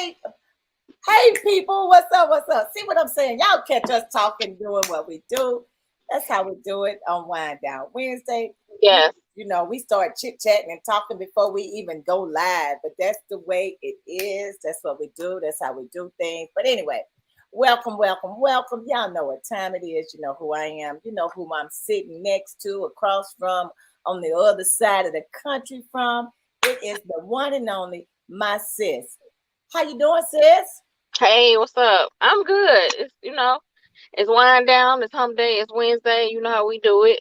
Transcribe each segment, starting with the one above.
Hey, people, what's up? What's up? See what I'm saying? Y'all catch us talking, doing what we do. That's how we do it on Wind Down Wednesday. You, Yes, you know, we start chit chatting and talking before we even go live, but that's the way it is. That's what we do. That's how we do things. But anyway, welcome, welcome, welcome. Y'all know what time it is. You know who I am. You know who I'm sitting next to, across from, on the other side of the country from. It is the one and only my sis. How you doing, sis? hey, what's up? I'm good. It's wind down. It's hump day. It's Wednesday. You know how we do it.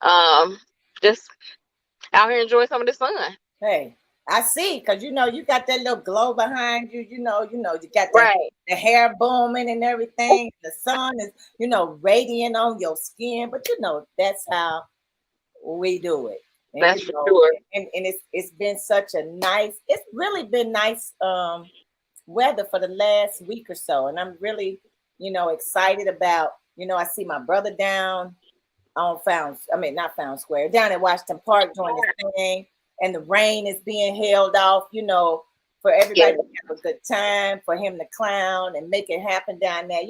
Um, just out here enjoy some of the sun. Hey, I see, cause you got that little glow behind you. You got Right. the hair booming and everything. The sun is, radiant on your skin. But that's how we do it. And That's for sure. it's been such a nice. It's really been nice weather for the last week or so, and I'm really excited about. I see my brother down on not Found Square, down at Washington Park doing this thing, and the rain is being held off, for Yeah, everybody to have a good time, for him to clown and make it happen down there.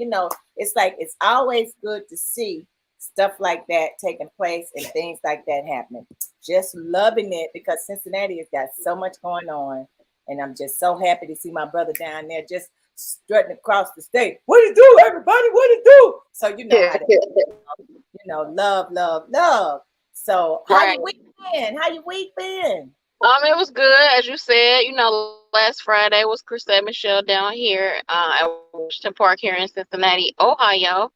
It's like it's always good to see stuff like that taking place and things like that happening. Just loving it because Cincinnati has got so much going on. And I'm just so happy to see my brother down there just strutting across the state. What do you do, everybody? What do you do? So you know yeah. how that love, love, love. So how Right. you week been? How you week been? It was good, as you said. Last Friday was Chrisette Michelle down here at Washington Park here in Cincinnati, Ohio.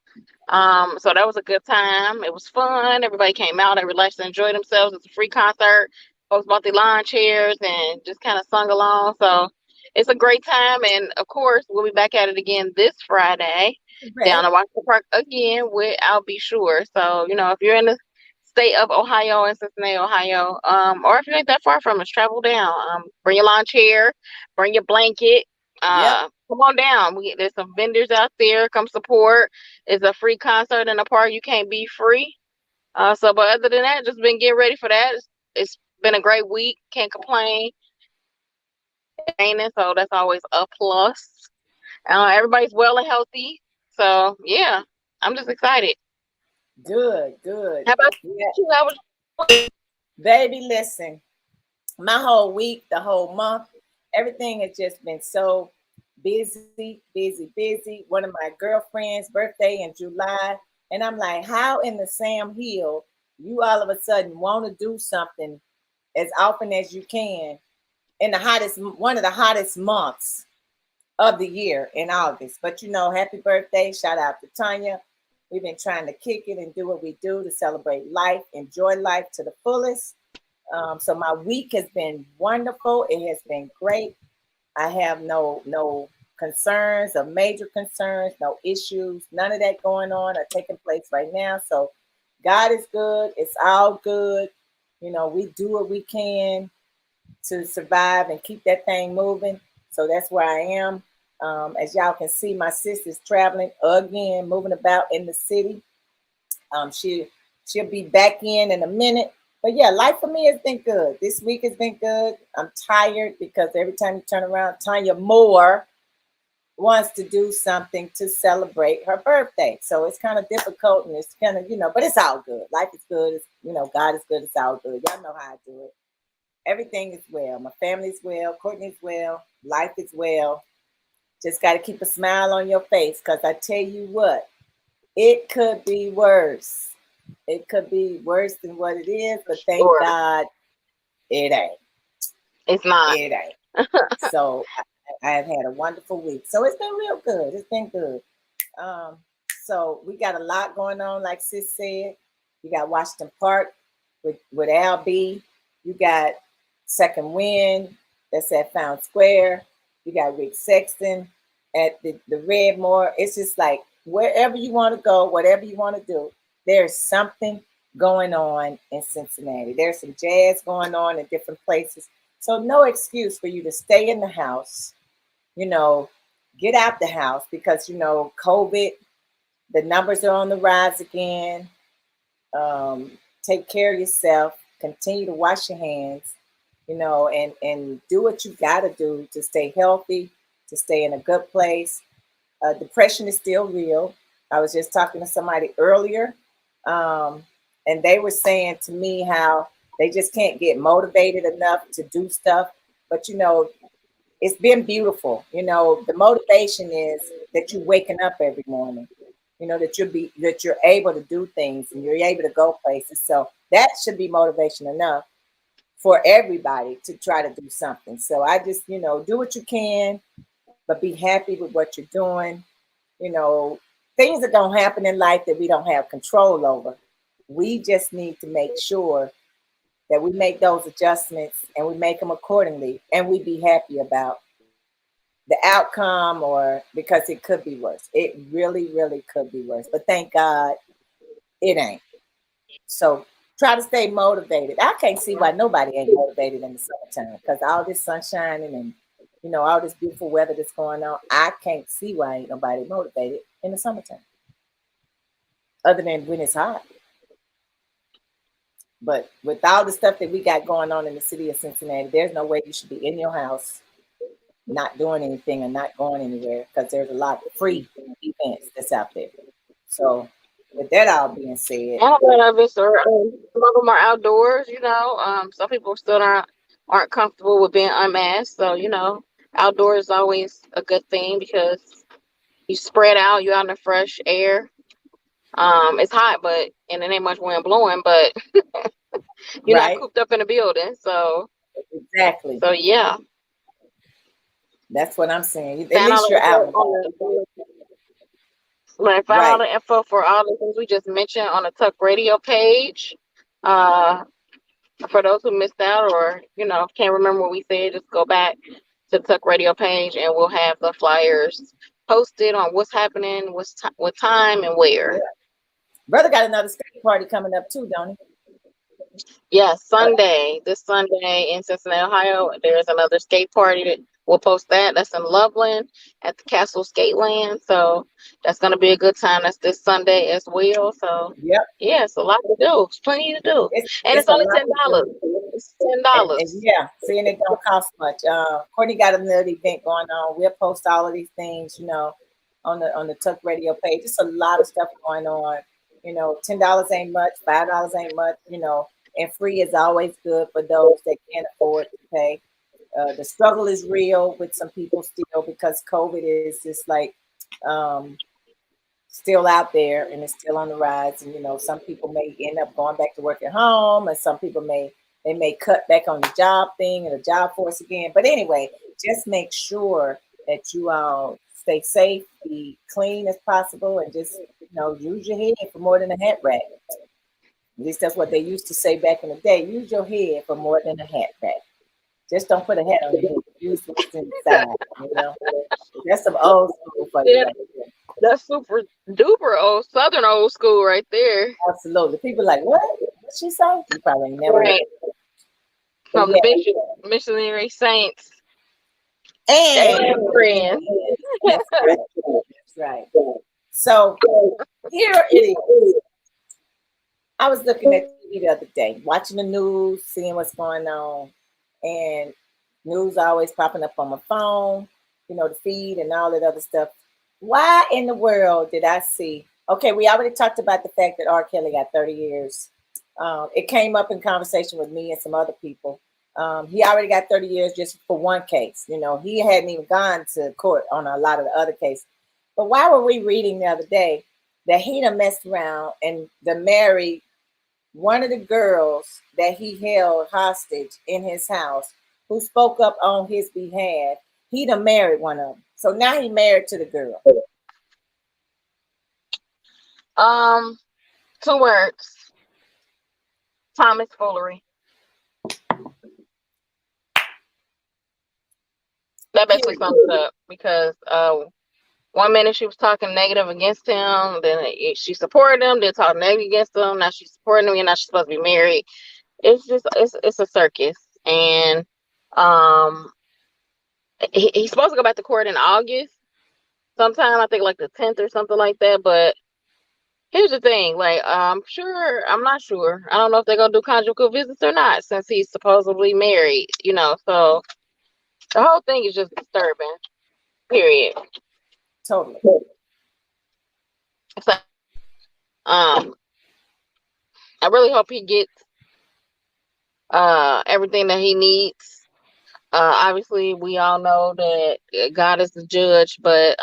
So that was a good time. It was fun. Everybody came out. They relaxed and enjoyed themselves. It's a free concert. Folks bought their lawn chairs and just kind of sung along. So it's a great time. And of course, we'll be back at it again this Friday down Correct. at Washington Park again with I'll Be Sure. So, if you're in the state of Ohio and Cincinnati, Ohio, or if you ain't that far from us, travel down. Bring your lawn chair, bring your blanket. Yep. Come on down. There's some vendors out there. Come support. It's a free concert in the park. You can't be free. But other than that, just been getting ready for that. It's been a great week. Can't complain. It's raining, so that's always a plus. Everybody's well and healthy. So yeah, I'm just excited. Good, good. How about Yeah. you? How was? Baby, listen. My whole week, the whole month, everything has just been so busy, busy, busy. One of my girlfriend's birthday in July, and I'm like, how in the Sam Hill you all of a sudden want to do something as often as you can in the hottest, one of the hottest months of the year in August. But happy birthday. Shout out to Tanya. We've been trying to kick it and do what we do to celebrate life, enjoy life to the fullest. So my week has been wonderful. It has been great. I have no concerns or major concerns, no issues, none of that going on or taking place right now. So God is good. It's all good. We do what we can to survive and keep that thing moving. So that's where I am. As y'all can see, my sister's traveling again, moving about in the city. She'll be back in a minute. But yeah, life for me has been good. This week has been good. I'm tired because every time you turn around, Tanya Moore wants to do something to celebrate her birthday. So it's kind of difficult and it's kind of, but it's all good. Life is good. It's, God is good. It's all good. Y'all know how I do it. Everything is well. My family's well. Courtney's well. Life is well. Just got to keep a smile on your face because I tell you what, it could be worse. It could be worse than what it is, but thank Sure, God it ain't. it's not. It ain't. So I have had a wonderful week. So it's been real good. It's been good. Um, so we got a lot going on, like Sis said. You got Washington Park with Al B. You got Second Wind that's at Found Square. You got Rick Sexton at the Redmore. It's just like wherever you want to go, whatever you want to do, there's something going on in Cincinnati. There's some jazz going on in different places. So no excuse for you to stay in the house, you know, get out the house because COVID, the numbers are on the rise again. Take care of yourself. Continue to wash your hands. and do what you got to do to stay healthy, to stay in a good place. Depression is still real. I was just talking to somebody earlier, um, and they were saying to me how they just can't get motivated enough to do stuff. But it's been beautiful. The motivation is that you're waking up every morning. That you're able to do things and you're able to go places. So that should be motivation enough for everybody to try to do something. So I just, do what you can, but be happy with what you're doing. You know, Things that don't happen in life that we don't have control over. We just need to make sure that we make those adjustments and we make them accordingly and we be happy about the outcome, or because it could be worse. It really, really could be worse. But thank God it ain't. So try to stay motivated. I can't see why nobody ain't motivated in the summertime because all this sun shining and all this beautiful weather that's going on. I can't see why ain't nobody motivated in the summertime, other than when it's hot. But with all the stuff that we got going on in the city of Cincinnati, there's no way you should be in your house not doing anything and not going anywhere because there's a lot of free events that's out there. So, with that all being said, And a lot of us are, some of them are outdoors. Some people still aren't comfortable with being unmasked. So outdoors is always a good thing because you spread out, you're out in the fresh air. It's hot, and it ain't much wind blowing, but you're not right? cooped up in a building. So Exactly. yeah. That's what I'm saying. At Find all least the you're info out. on find all Right. the info for all the things we just mentioned on the Tuck Radio page. Uh, for those who missed out or can't remember what we said, just go back to the Tuck Radio page and we'll have the flyers posted on what's happening, what time, and Yeah. where. Brother got another skate party coming up too, don't he? Yes, this Sunday in Cincinnati, Ohio, there's another skate party that we'll post that. That's in Loveland at the Castle Skateland. So that's going to be a good time. That's this Sunday as well. So Yep. yeah, it's a lot to do. It's plenty to do. And It's it's a only lot to $10. do. It's $10. And yeah, seeing it don't cost much. Courtney got another event going on. We'll post all of these things, on the Tuck Radio page. It's a lot of stuff going on. $10 ain't much, $5 ain't much, and free is always good for those that can't afford to pay. The struggle is real with some people still because COVID is just like um, still out there and it's still on the rise. And some people may end up going back to work at home, and some people may cut back on the job thing and the job force again. But anyway, just make sure that you all stay safe, be clean as possible, and just use your head for more than a hat rack. At least that's what they used to say back in the day. Use your head for more than a hat rack. Just don't put a hat on your head. Use what's inside. That's some old school for you. Yeah, that's super duper old school right there. Absolutely. People like, what? What she say? You probably ain't never heard. Right. From the Bishop Missionary Saints. And friends. That's right. That's right. So here it is. I was looking at TV the other day, watching the news, seeing what's going on, and news always popping up on my phone, the feed and all that other stuff. Why in the world did I see? Okay, we already talked about the fact that R. Kelly got 30 years. It came up in conversation with me and some other people. He already got 30 years just for one case. He hadn't even gone to court on a lot of the other cases. But why were we reading the other day that he done messed around and married one of the girls that he held hostage in his house, who spoke up on his behalf? He done married one of them. So now he married to the girl. 2 words. Thomas Foolery. That basically sums it up because 1 minute she was talking negative against him, then she supported him, then talked negative against him. Now she's supporting him, and now she's supposed to be married. It's just it's a circus, and he's supposed to go back to court in August, sometime I think like the 10th or something like that. But Here's the thing, like I'm not sure. I don't know if they're gonna do conjugal visits or not, since he's supposedly married. So the whole thing is just disturbing. Period. Totally. So, um, I really hope he gets everything that he needs. Obviously, we all know that God is the judge, but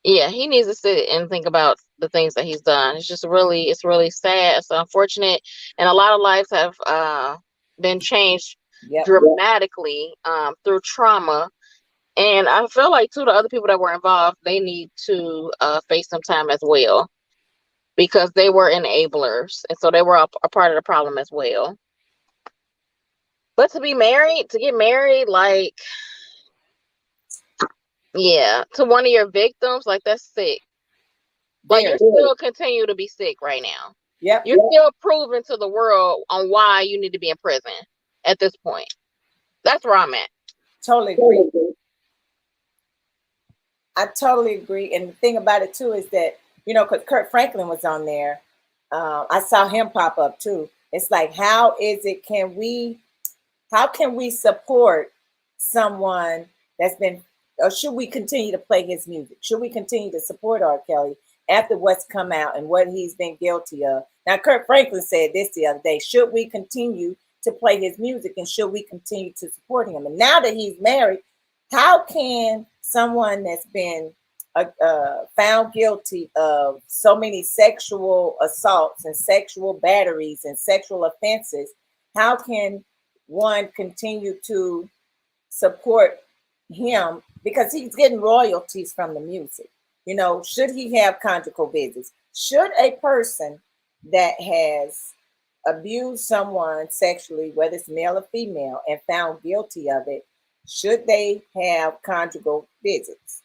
yeah, he needs to sit and think about the things that he's done. It's really sad. It's unfortunate, and a lot of lives have been changed Yep. dramatically through trauma. And I feel like too, the other people that were involved, they need to face some time as well, because they were enablers, and so they were a part of the problem as well. But to get married, like, yeah, to one of your victims, like, that's sick. Like, Very. you still continue to be sick right now. Yep. You're still proving to the world on why you need to be in prison at this point. That's where I'm at. Totally agree. I totally agree. And the thing about it too is that, because Kurt Franklin was on there, I saw him pop up too. It's like, how can we support someone that's been, or should we continue to play his music? Should we continue to support R. Kelly after what's come out and what he's been guilty of? Now, Kurt Franklin said this the other day: should we continue to play his music, and should we continue to support him? And now that he's married, how can someone that's been found guilty of so many sexual assaults and sexual batteries and sexual offenses, how can one continue to support him, because he's getting royalties from the music? Should he have conjugal visits? Should a person that has abused someone sexually, whether it's male or female, and found guilty of it, should they have conjugal visits?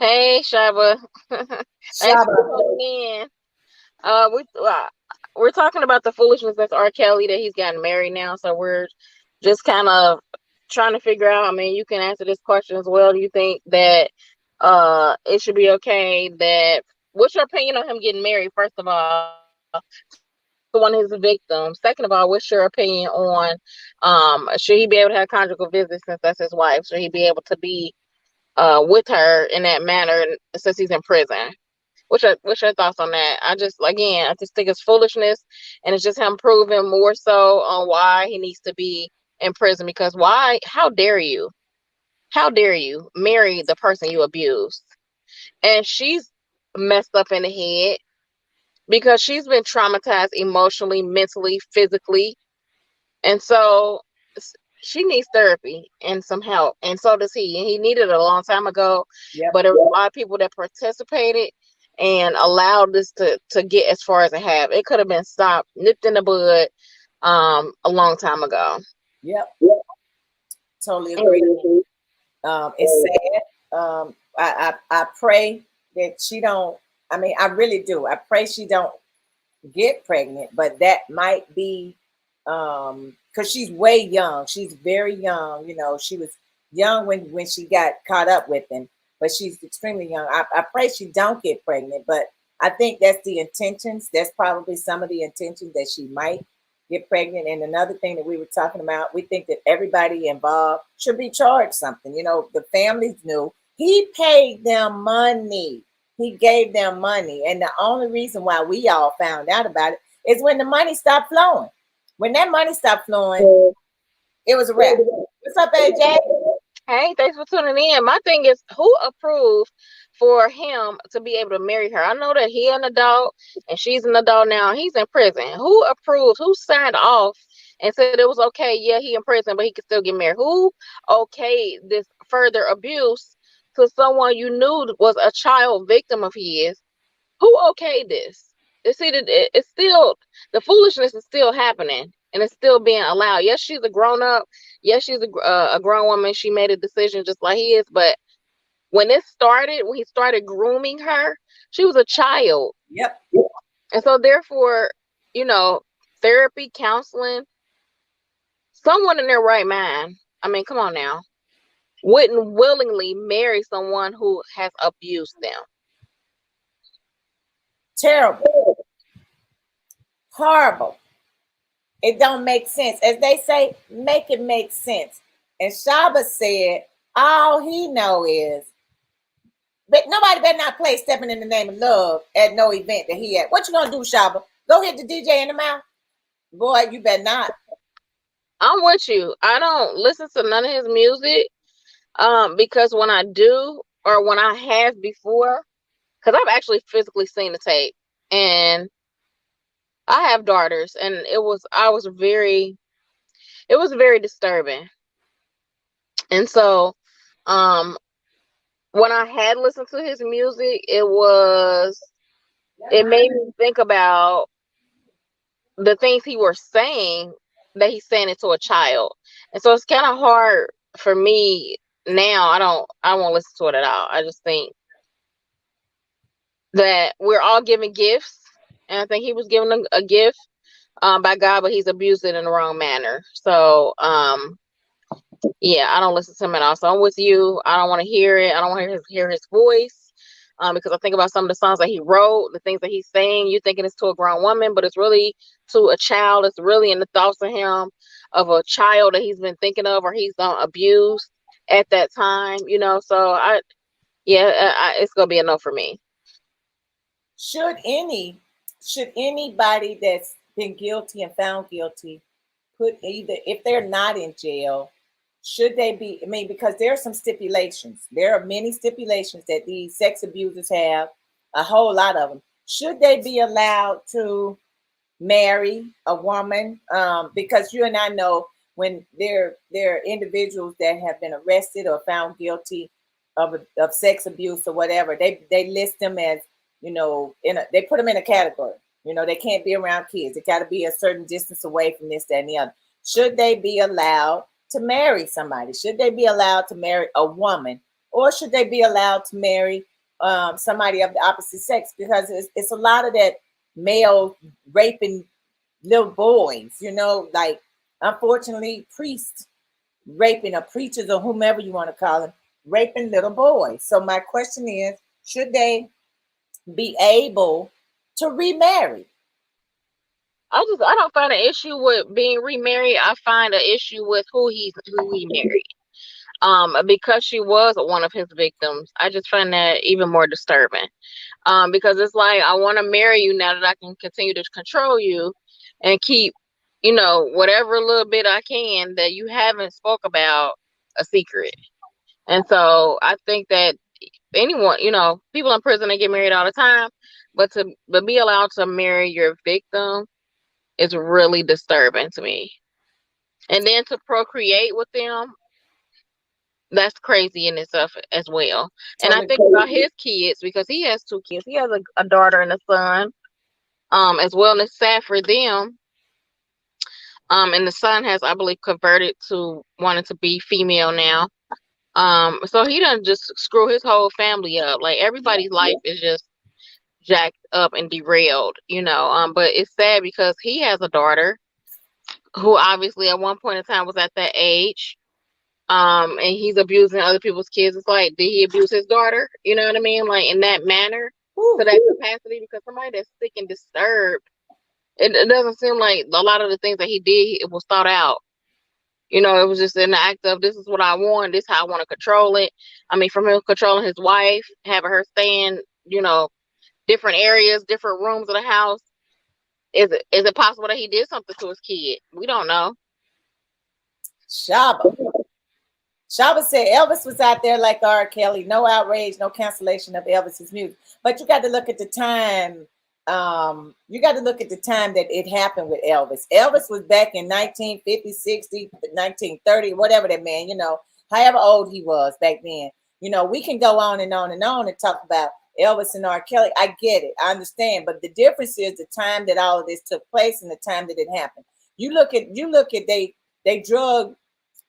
Hey, Shaba. Thanks for Shaba. coming in. We're talking about the foolishness that's R. Kelly, that he's gotten married now. So we're just kind of trying to figure out. I mean, you can answer this question as well. Do you think that it should be okay? What's your opinion on him getting married? First of all, to one of his victims. Second of all, what's your opinion on should he be able to have conjugal visits since that's his wife? Should he be able to be with her in that manner since he's in prison? What's your thoughts on that? I just think it's foolishness, and it's just him proving more so on why he needs to be in prison. Because why? How dare you? How dare you marry the person you abused? And she's messed up in the head because she's been traumatized emotionally, mentally, physically, and so she needs therapy and some help, and so does he. And he needed it a long time ago, Yep. but there were a lot of people that participated and allowed this to get as far as it have. It could have been stopped, nipped in the bud, a long time ago. Yep. Totally agree. It's sad. I pray that she don't. I mean, I really do. I pray she don't get pregnant, but that might be because she's way young. She's very young. She was young when she got caught up with him, but she's extremely young. I pray she don't get pregnant, but I think that's the intentions. That's probably some of the intentions, that she might get pregnant. And another thing that we were talking about, we think that everybody involved should be charged something. The families knew. He paid them money. He gave them money. And the only reason why we all found out about it is when the money stopped flowing. When that money stopped flowing, it was a wrap. What's up, AJ? Hey, thanks for tuning in. My thing is, who approved for him to be able to marry her? I know that he an adult and she's an adult now. He's in prison. Who approved? Who signed off and said it was okay? Yeah, he in prison, but he could still get married. Who okayed this further abuse to someone you knew was a child victim of his? Who okayed this? It's still, the foolishness is still happening, and it's still being allowed. Yes, she's a grown up. Yes, she's a grown woman. She made a decision just like he is. But when he started grooming her, she was a child. Yep. And so therefore, you know, therapy, counseling, someone in their right mind. I mean, come on now. wouldn't willingly marry someone who has abused them. Terrible. Horrible. It don't make sense. As they say, make it make sense. And Shaba said, all he know is, but nobody better not play Stepping in the Name of Love at no event that he at. What you gonna do, Shaba? Go hit the DJ in the mouth? Boy, you better not. I'm with you. I don't listen to none of his music. Because when I do, or when I have before, because I've actually physically seen the tape, and I have daughters, and it was very disturbing. And so, um, when I had listened to his music, it made me think about the things he was saying, that he's saying it to a child. And so it's kind of hard for me now. I won't listen to it at all. I just think that we're all given gifts, and I think he was given a gift by God, but he's abused it in the wrong manner. So yeah, I don't listen to him at all. So I'm with you. I don't want to hear it. I don't want to hear his voice, because I think about some of the songs that he wrote, the things that he's saying. You thinking it's to a grown woman, but it's really to a child. It's really in the thoughts of him, of a child that he's been thinking of, or he's abused at that time. So it's gonna be a no for me. Should anybody that's been guilty and found guilty put, either if they're not in jail, should they be, I mean, because there are some stipulations. There are many stipulations that these sex abusers have, a whole lot of them. Should they be allowed to marry a woman? Because you and I know, when there are individuals that have been arrested or found guilty of sex abuse or whatever, they list them as, they put them in a category. They can't be around kids. They got to be a certain distance away from this, that, and the other. Should they be allowed to marry somebody? Should they be allowed to marry a woman, or should they be allowed to marry somebody of the opposite sex? Because it's a lot of that male raping little boys, like, unfortunately, priests raping, or preachers, or whomever you want to call them, raping little boys. So my question is, should they be able to remarry? I don't find an issue with being remarried. I find an issue with who he married. Because she was one of his victims, I just find that even more disturbing. Because it's like, I want to marry you now that I can continue to control you and keep, whatever little bit I can that you haven't spoke about, a secret. And so I think that anyone, people in prison, they get married all the time, but be allowed to marry your victim is really disturbing to me. And then to procreate with them, that's crazy in itself as well. And I think about his kids, because he has 2 kids. He has a daughter and a son, as well, and it's sad for them. And the son has, I believe, converted to wanting to be female now. So he doesn't just screw his whole family up. Like, everybody's life is just jacked up and derailed, but it's sad because he has a daughter who obviously at one point in time was at that age, and he's abusing other people's kids. It's like, did he abuse his daughter? You know what I mean? Like, in that manner, to that capacity, because somebody that's sick and disturbed, it doesn't seem like a lot of the things that he did, it was thought out. It was just an act of, this is what I want, this is how I want to control it. I mean, from him controlling his wife, having her stay in, different areas, different rooms of the house. Is it possible that he did something to his kid? We don't know. Shaba said Elvis was out there like R. Kelly. No outrage, no cancellation of Elvis's music. But you got to look at the time. You got to look at the time that it happened with Elvis. Elvis was back in 1950, 60, 1930, whatever that man, however old he was back then. We can go on and on and on and talk about Elvis and R. Kelly. I get it. I understand. But the difference is the time that all of this took place and the time that it happened. You look at they drug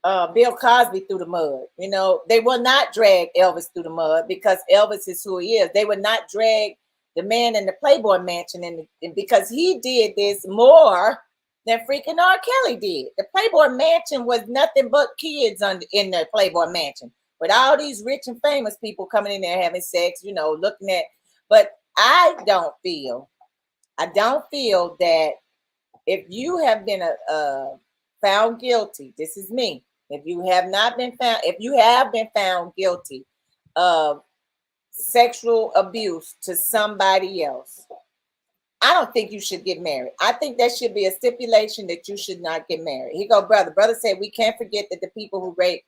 Bill Cosby through the mud. They will not drag Elvis through the mud, because Elvis is who he is. They would not drag the man in the Playboy Mansion and because he did this more than freaking R. Kelly did. The Playboy Mansion was nothing but kids in the Playboy Mansion. with all these rich and famous people coming in there having sex, looking at. But I don't feel that if you have been found guilty, this is me. If you have been found guilty of sexual abuse to somebody else, I don't think you should get married. I think that should be a stipulation that you should not get married. He go, brother. Brother said we can't forget that the people who raped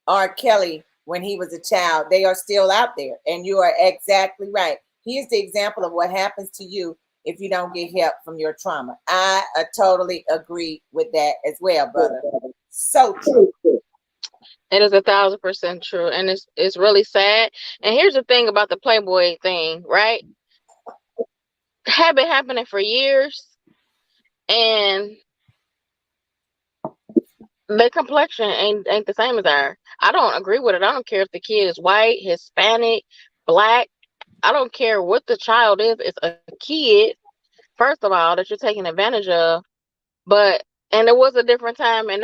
R. Kelly when he was a child, they are still out there. And you are exactly right. Here's the example of what happens to you if you don't get help from your trauma. I totally agree with that as well, brother. So true. It is 1,000% true, and it's really sad. And here's the thing about the Playboy thing, right? Have been happening for years, and their complexion ain't the same as ours. I don't agree with it. I don't care if the kid is white, Hispanic, black. I don't care what the child is. It's a kid, first of all, that you're taking advantage of. And it was a different time, and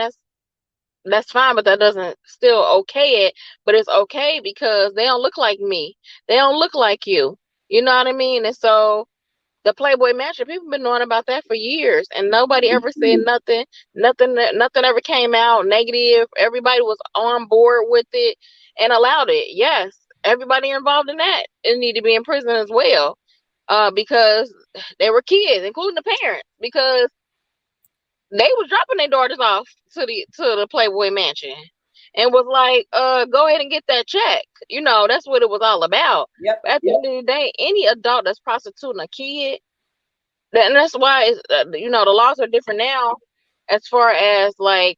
that's fine, but that doesn't still okay it. But it's okay because they don't look like me. They don't look like you. You know what I mean? And so the Playboy Mansion, people been knowing about that for years, and nobody ever said nothing. Nothing ever came out negative. Everybody was on board with it and allowed it. Yes, everybody involved in that need to be in prison as well, because they were kids, including the parents, because they was dropping their daughters off to the Playboy Mansion and was like, go ahead and get that check. That's what it was all about. Yep. But at the end of the day, any adult that's prostituting a kid, and that's why the laws are different now as far as like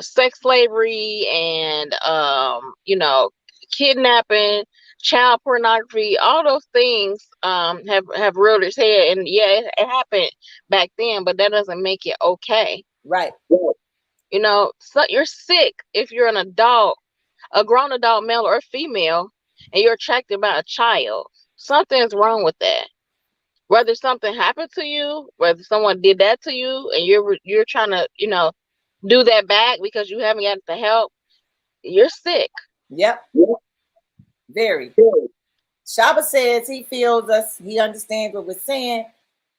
sex slavery and kidnapping, child pornography, all those things have reared its head. And yeah, it happened back then, but that doesn't make it okay. Right. So you're sick if you're an adult, a grown adult, male or female, and you're attracted by a child. Something's wrong with that. Whether something happened to you, whether someone did that to you, and you're trying to do that back because you haven't got the help, you're sick. Yep. Very. Shaba says he feels us. He understands what we're saying.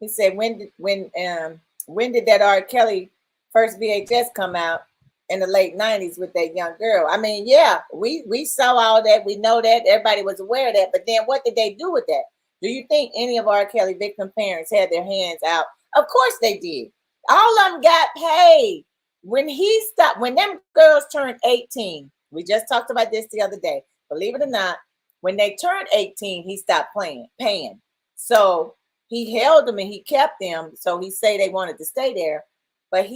He said, when did that R. Kelly first VHS come out? In the late 90s with that young girl. I mean, yeah, we saw all that. We know that. Everybody was aware of that. But then what did they do with that? Do you think any of R. Kelly victim parents had their hands out? Of course they did. All of them got paid. When them girls turned 18, we just talked about this the other day. Believe it or not, when they turned 18, he stopped paying. So he held them and he kept them. So he say they wanted to stay there. But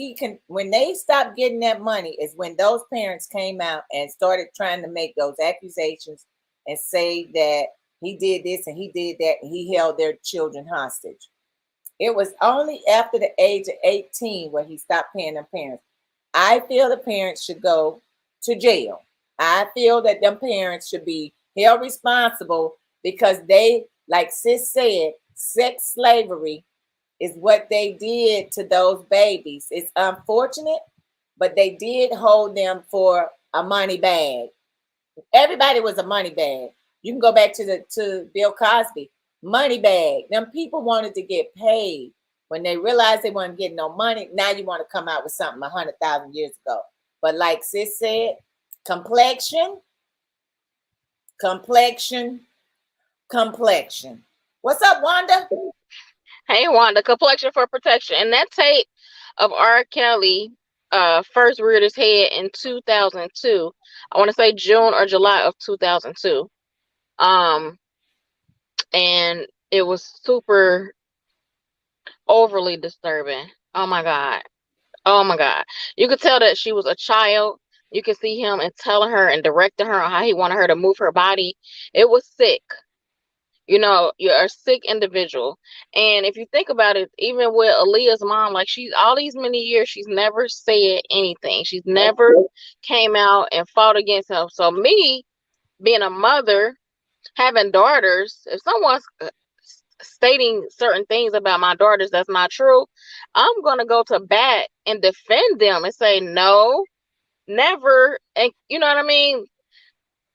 when they stopped getting that money is when those parents came out and started trying to make those accusations and say that he did this and he did that and he held their children hostage. It was only after the age of 18 where he stopped paying them parents. I feel the parents should go to jail. I feel that them parents should be held responsible because they, like Sis said, sex slavery is what they did to those babies. It's unfortunate, but they did hold them for a money bag. Everybody was a money bag. You can go back to Bill Cosby, money bag. Them people wanted to get paid. When they realized they weren't getting no money, now you want to come out with something 100,000 years ago. But like Sis said, complexion. What's up, Wanda? Hey, Wanda, complexion for protection. And that tape of R. Kelly first reared his head in 2002. I want to say June or July of 2002. And it was super overly disturbing. Oh my God. You could tell that she was a child. You could see him and telling her and directing her on how he wanted her to move her body. It was sick. You're a sick individual. And if you think about it, even with Aaliyah's mom, like she's all these many years, she's never said anything. She's never came out and fought against him. So me being a mother, having daughters, if someone's stating certain things about my daughters that's not true, I'm going to go to bat and defend them and say, no, never, and you know what I mean?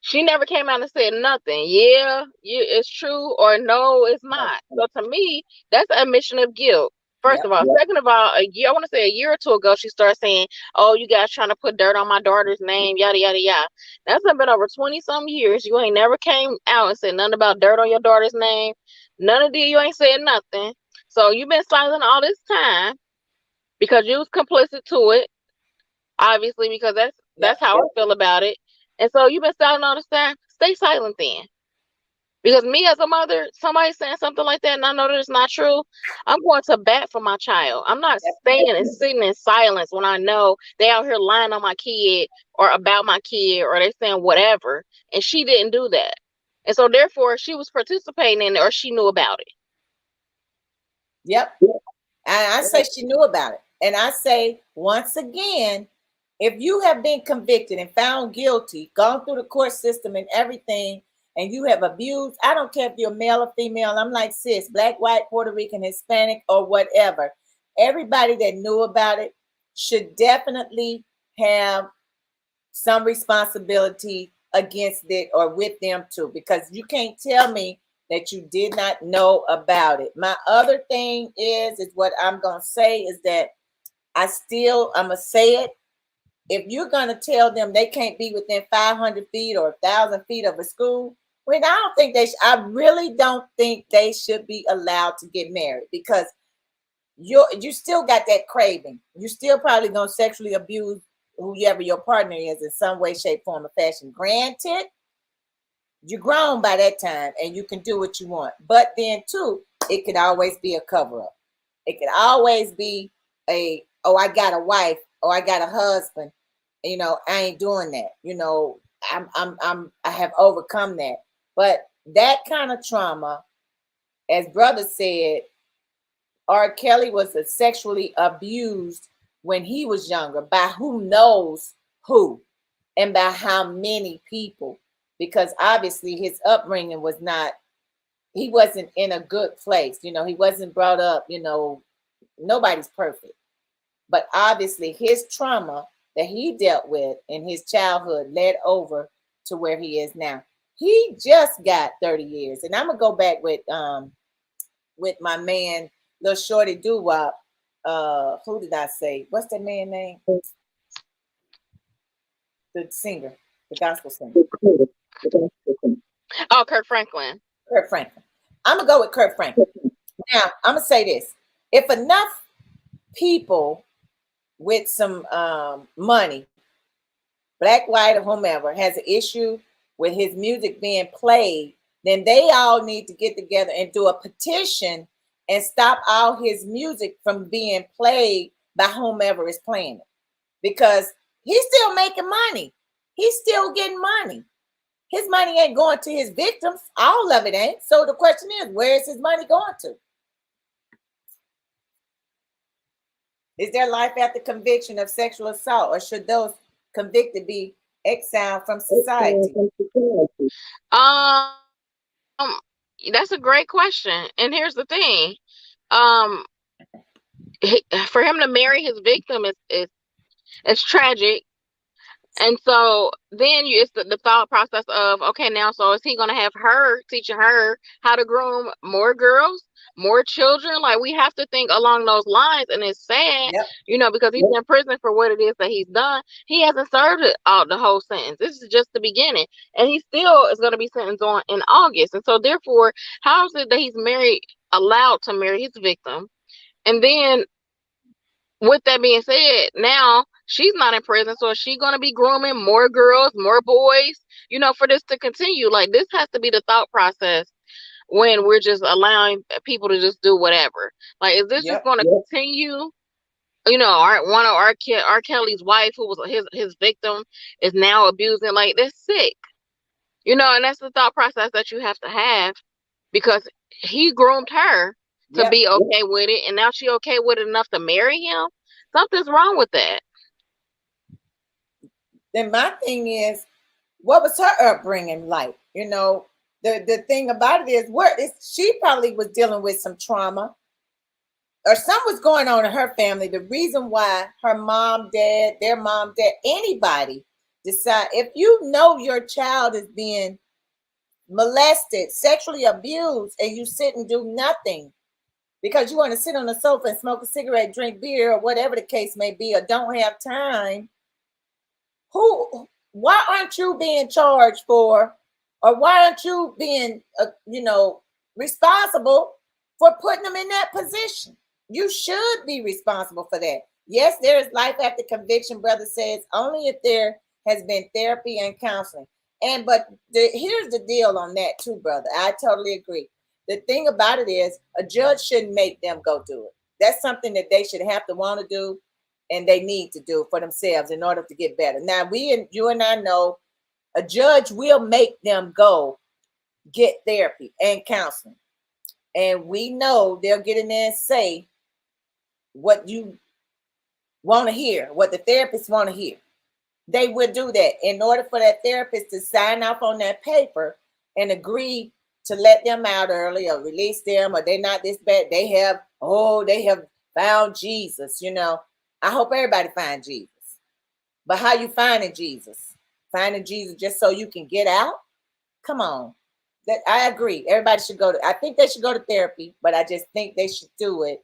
She never came out and said nothing. Yeah, it's true, or no, it's not. So to me, that's an admission of guilt. First Yep. of all. Second of all, I want to say a year or two ago, she started saying, "Oh, you guys trying to put dirt on my daughter's name, yada yada yada." That's been over 20 some years. You ain't never came out and said nothing about dirt on your daughter's name. None of you ain't said nothing. So you've been silent all this time because you was complicit to it, obviously, because that's how I feel about it. And so you've been silent all this time. Stay silent then. Because me as a mother, somebody saying something like that and I know that it's not true, I'm going to bat for my child. I'm not staying and sitting in silence when I know they out here lying on my kid or about my kid or they saying whatever. And she didn't do that. And so therefore she was participating in it or she knew about it. Yep. And I say she knew about it. And I say, once again, if you have been convicted and found guilty, gone through the court system and everything, and you have abused, I don't care if you're male or female, I'm like, sis, black, white, Puerto Rican, Hispanic, or whatever. Everybody that knew about it should definitely have some responsibility against it or with them too, because you can't tell me that you did not know about it. My other thing is what I'm going to say is that I'm going to say it. If you're going to tell them they can't be within 500 feet or 1,000 feet of a school, when I don't think I really don't think they should be allowed to get married, because you still got that craving. You still probably going to sexually abuse whoever your partner is in some way, shape, form, or fashion. Granted, you're grown by that time and you can do what you want. But then too, it could always be a cover-up. It could always be I got a wife, I got a husband. I ain't doing that. I have overcome that. But that kind of trauma, as brother said, R. Kelly was sexually abused when he was younger by who knows who and by how many people, because obviously his upbringing he wasn't in a good place. He wasn't brought up, nobody's perfect. But obviously his trauma that he dealt with in his childhood led over to where he is now. He just got 30 years. And I'm going to go back with my man, Lil Shorty Doo-Wop. Who did I say? What's that man's name? The singer, the gospel singer. Oh, Kirk Franklin. Kirk Franklin. I'm going to go with Kirk Franklin. Now, I'm going to say this. If enough people with some money, black, white, or whomever, has an issue with his music being played, then they all need to get together and do a petition and stop all his music from being played by whomever is playing it. Because he's still making money. He's still getting money. His money ain't going to his victims. All of it ain't. So the question is, where is his money going to? Is there life after conviction of sexual assault, or should those convicted be exiled from society? That's a great question. And here's the thing. For him to marry his victim is tragic. And so then it's the thought process of, okay, now, so is he going to have her teaching her how to groom more girls, more children? Like, we have to think along those lines. And it's sad, because he's in prison for what it is that he's done. He hasn't served it out the whole sentence. This is just the beginning. And he still is going to be sentenced on in August. And so therefore, how is it that he's allowed to marry his victim? And then with that being said, now she's not in prison, so is she going to be grooming more girls, more boys, for this to continue? Like, this has to be the thought process when we're just allowing people to just do whatever. Like, is this just going to continue? One of R. Kelly's wife, who was his victim, is now abusing. Like, that's sick, and that's the thought process that you have to have, because he groomed her to be okay with it, and now she okay with it enough to marry him. Something's wrong with that. Then my thing is, what was her upbringing like? The thing about it is, she probably was dealing with some trauma. or something was going on in her family. The reason why her mom, dad, their mom, dad, anybody decide, if you know your child is being molested, sexually abused, and you sit and do nothing because you want to sit on the sofa and smoke a cigarette, drink beer, or whatever the case may be, or don't have time, why aren't you being charged for, or why aren't you being, responsible for putting them in that position? You should be responsible for that. Yes, there is life after conviction, brother says, only if there has been therapy and counseling. But here's the deal on that too, brother. I totally agree. The thing about it is, a judge shouldn't make them go do it. That's something that they should have to want to do, and they need to do for themselves in order to get better. Now, you and I know a judge will make them go get therapy and counseling. And we know they'll get in there and say what you want to hear, what the therapist want to hear. They would do that in order for that therapist to sign off on that paper and agree to let them out early or release them, or they're not this bad. They have found Jesus. I hope everybody finds Jesus. But how you finding Jesus? Finding Jesus just so you can get out? Come on. That I agree. Everybody should I think they should go to therapy, but I just think they should do it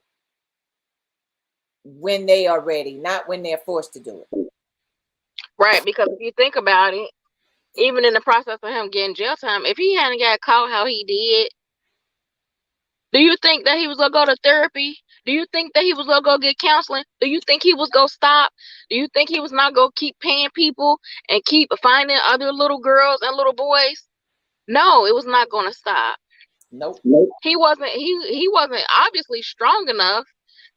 when they are ready, not when they're forced to do it. Right, because if you think about it, even in the process of him getting jail time, if he hadn't got caught how he did, do you think that he was going to go to therapy? Do you think that he was going to go get counseling? Do you think he was going to stop? Do you think he was not going to keep paying people and keep finding other little girls and little boys? No, it was not going to stop. Nope. He wasn't obviously strong enough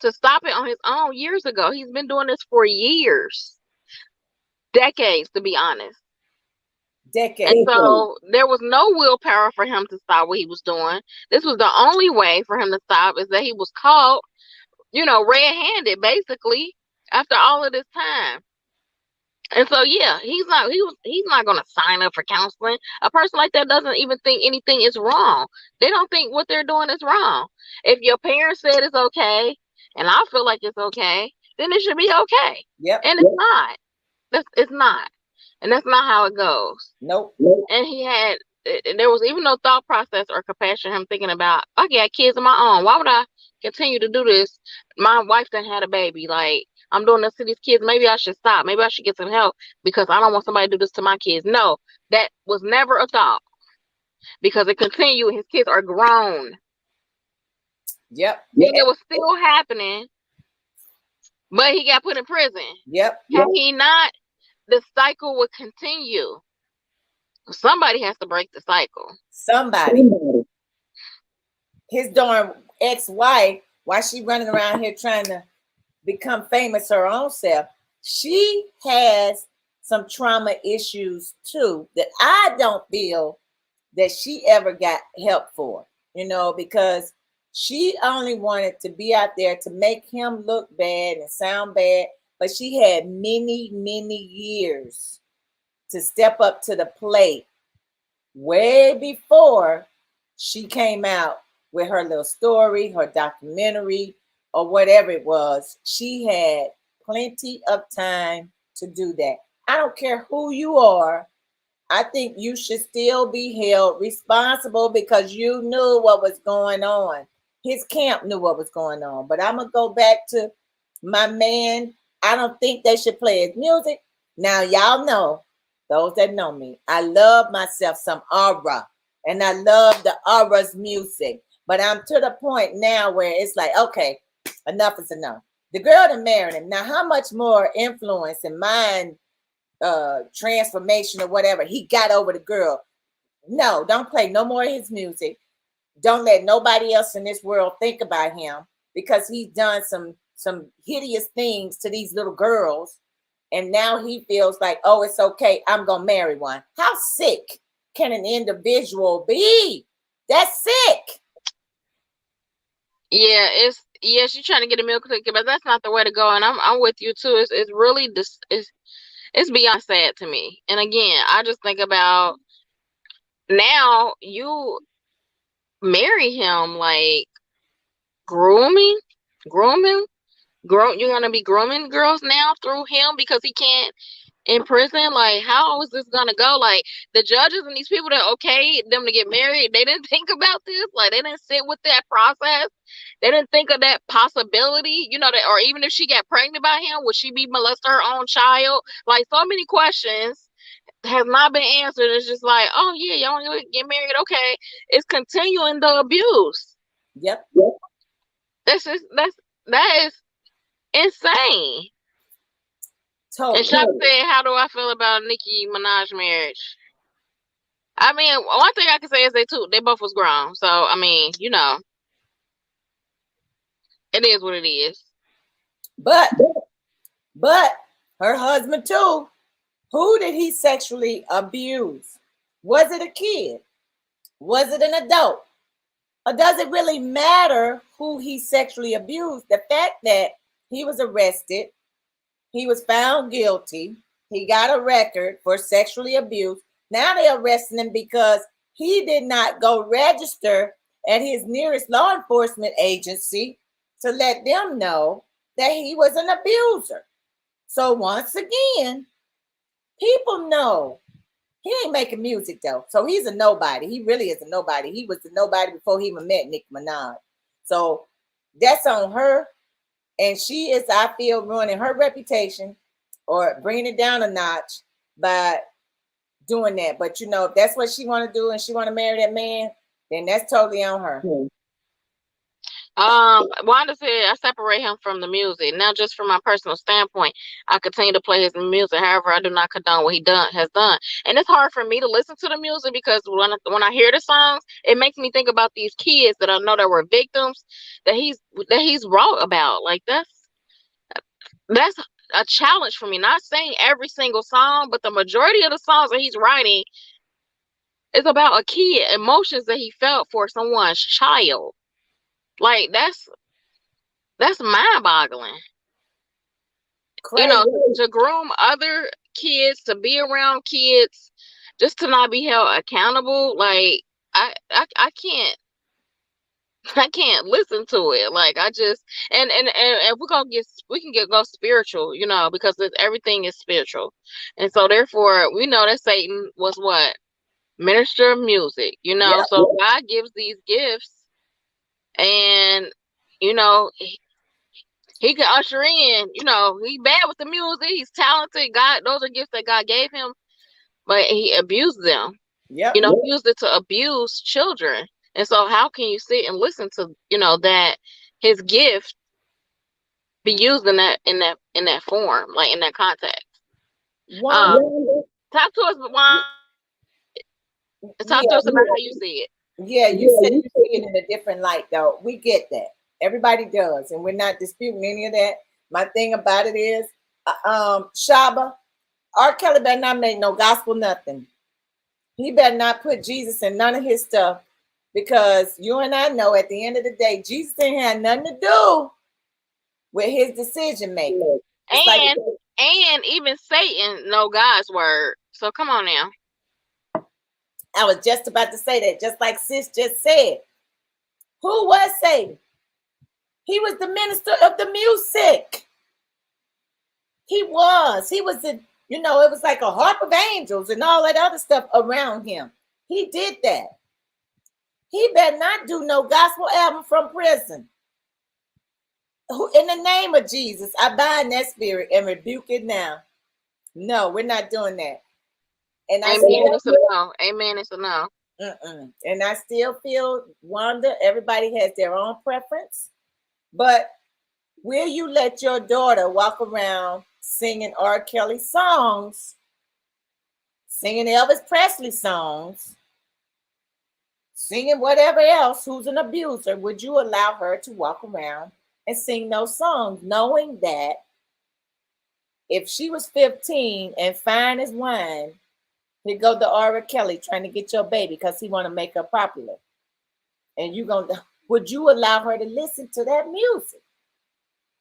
to stop it on his own years ago. He's been doing this for years. Decades, to be honest. Decades. And so there was no willpower for him to stop what he was doing. This was the only way for him to stop, is that he was caught, red-handed, basically, after all of this time. And so, yeah, he's not going to sign up for counseling. A person like that doesn't even think anything is wrong. They don't think what they're doing is wrong. If your parents said it's okay, and I feel like it's okay, then it should be okay. Yep. And it's not. It's not. And that's not how it goes. Nope. And there was even no thought process or compassion. Him thinking about, I got kids of my own. Why would I continue to do this? My wife done had a baby. Like, I'm doing this to these kids. Maybe I should stop. Maybe I should get some help because I don't want somebody to do this to my kids. No, that was never a thought, because it continued. His kids are grown. Yep. And it was still happening, but he got put in prison. Yep. Had he not, the cycle would continue. Somebody has to break the cycle. Somebody. His darn ex-wife, while she running around here trying to become famous her own self, she has some trauma issues too that I don't feel that she ever got help for, because she only wanted to be out there to make him look bad and sound bad. But she had many, many years to step up to the plate way before she came out with her little story, her documentary, or whatever it was. She had plenty of time to do that. I don't care who you are. I think you should still be held responsible because you knew what was going on. His camp knew what was going on. But I'm going to go back to my man. I don't think they should play his music. Now, y'all know, those that know me, I love myself some Aura, and I love the Aura's music. But I'm to the point now where it's like, okay, enough is enough. The girl that married him. Now, how much more influence and mind transformation or whatever he got over the girl? No, don't play no more of his music. Don't let nobody else in this world think about him, because he's done some hideous things to these little girls. And now he feels like, oh, it's okay, I'm going to marry one. How sick can an individual be? That's sick. Yeah, she's trying to get a milk ticket, but that's not the way to go. And I'm with you too. It's really it's beyond sad to me. And again, I just think about, now you marry him like grooming. You're gonna be grooming girls now through him because he can't in prison. Like, how is this gonna go? Like, the judges and these people that okayed them to get married, they didn't think about this. Like, they didn't sit with that process. They didn't think of that possibility, that, or even if she got pregnant by him, would she be molesting her own child? Like, so many questions has not been answered. It's just like, oh yeah, y'all want to get married, okay? It's continuing the abuse. Yep. That is insane. Totally. And Shaka said, how do I feel about Nicki Minaj marriage? I mean, one thing I can say is they both was grown. So, I mean, it is what it is. But her husband too, who did he sexually abuse? Was it a kid? Was it an adult? Or does it really matter who he sexually abused? The fact that he was arrested, he was found guilty, he got a record for sexually abuse. Now they're arresting him because he did not go register at his nearest law enforcement agency to let them know that he was an abuser. So once again, people know he ain't making music though. So he's a nobody. He really is a nobody. He was a nobody before he even met Nicki Minaj. So that's on her. And she is, I feel, ruining her reputation or bringing it down a notch by doing that. But if that's what she want to do and she want to marry that man, then that's totally on her. Wanda said I separate him from the music. Now, just from my personal standpoint, I continue to play his music. However, I do not condone what he has done. And it's hard for me to listen to the music because when I hear the songs, it makes me think about these kids that I know that were victims that he's wrote about. Like that's a challenge for me. Not saying every single song, but the majority of the songs that he's writing is about a kid, emotions that he felt for someone's child. Like that's mind-boggling. Crazy. To groom other kids, to be around kids, just to not be held accountable. Like I can't listen to it. Like I just and we can go spiritual, because everything is spiritual, and so therefore we know that Satan was what? Minister of music, Yep. So God gives these gifts. And he can usher in, he's bad with the music, he's talented. God, those are gifts that God gave him, but he abused them. Yep. He used it to abuse children. And so how can you sit and listen to, that his gift be used in that form, like in that context? Talk to us, talk to us about how you see it. Yeah, you said you see it in a different light, though. We get that. Everybody does, and we're not disputing any of that. My thing about it is, Shaba, R. Kelly better not make no gospel nothing. He better not put Jesus in none of his stuff, because you and I know at the end of the day, Jesus ain't had nothing to do with his decision making. And even Satan know God's word. So come on now. I was just about to say that, just like sis just said. Who was Satan? He was the minister of the music. He was the, it was like a harp of angels and all that other stuff around him. He did that. He better not do no gospel album from prison. In the name of Jesus, I bind that spirit and rebuke it now. No, we're not doing that. And Amen. It's a no. Amen. It's a no. And I still feel, Wanda, everybody has their own preference. But will you let your daughter walk around singing R. Kelly songs, singing Elvis Presley songs, singing whatever else, who's an abuser? Would you allow her to walk around and sing those songs, knowing that if she was 15 and fine as wine, here go the R. Kelly trying to get your baby because he want to make her popular. And would you allow her to listen to that music?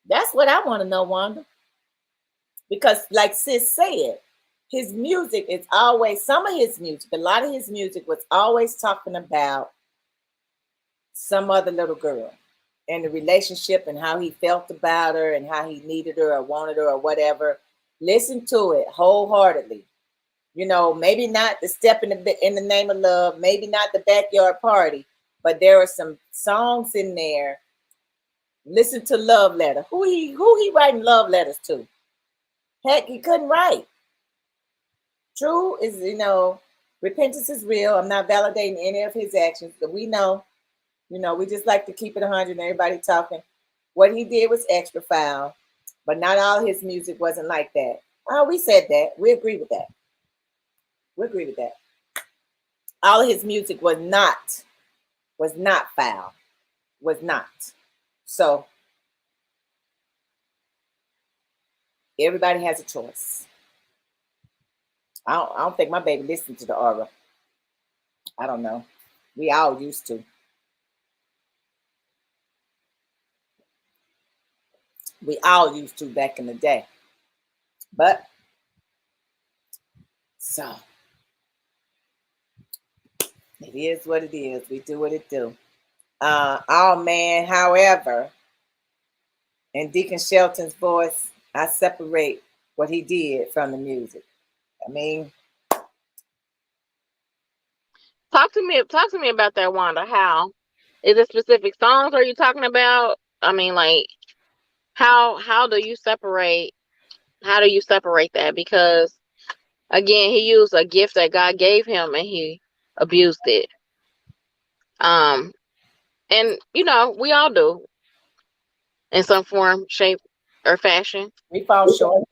That's what I want to know, Wanda. Because like sis said, his music is always, a lot of his music was always talking about some other little girl. and the relationship and how he felt about her and how he needed her or wanted her or whatever. Listen to it wholeheartedly. You know, maybe not the step in the name of love, maybe not the backyard party, but there are some songs in there. Listen to Love Letter. Who he writing love letters to? Heck, he couldn't write. True is, repentance is real. I'm not validating any of his actions, but we know, we just like to keep it 100 and everybody talking. What he did was extra foul, but not all his music wasn't like that. Oh, we said that. We agree with that. We agree with that. All of his music was not foul. Was not. So everybody has a choice. I don't think my baby listened to the aura. I don't know. We all used to. We all used to back in the day. But so it is what it is. We do what it do. Oh man, however, in Deacon Shelton's voice, I separate what he did from the music. I mean, Talk to me about that, Wanda. How is it specific songs are you talking about? I mean, like how do you separate that? Because again, he used a gift that God gave him and he abused it. Um, and we all do in some form, shape, or fashion. we fall short.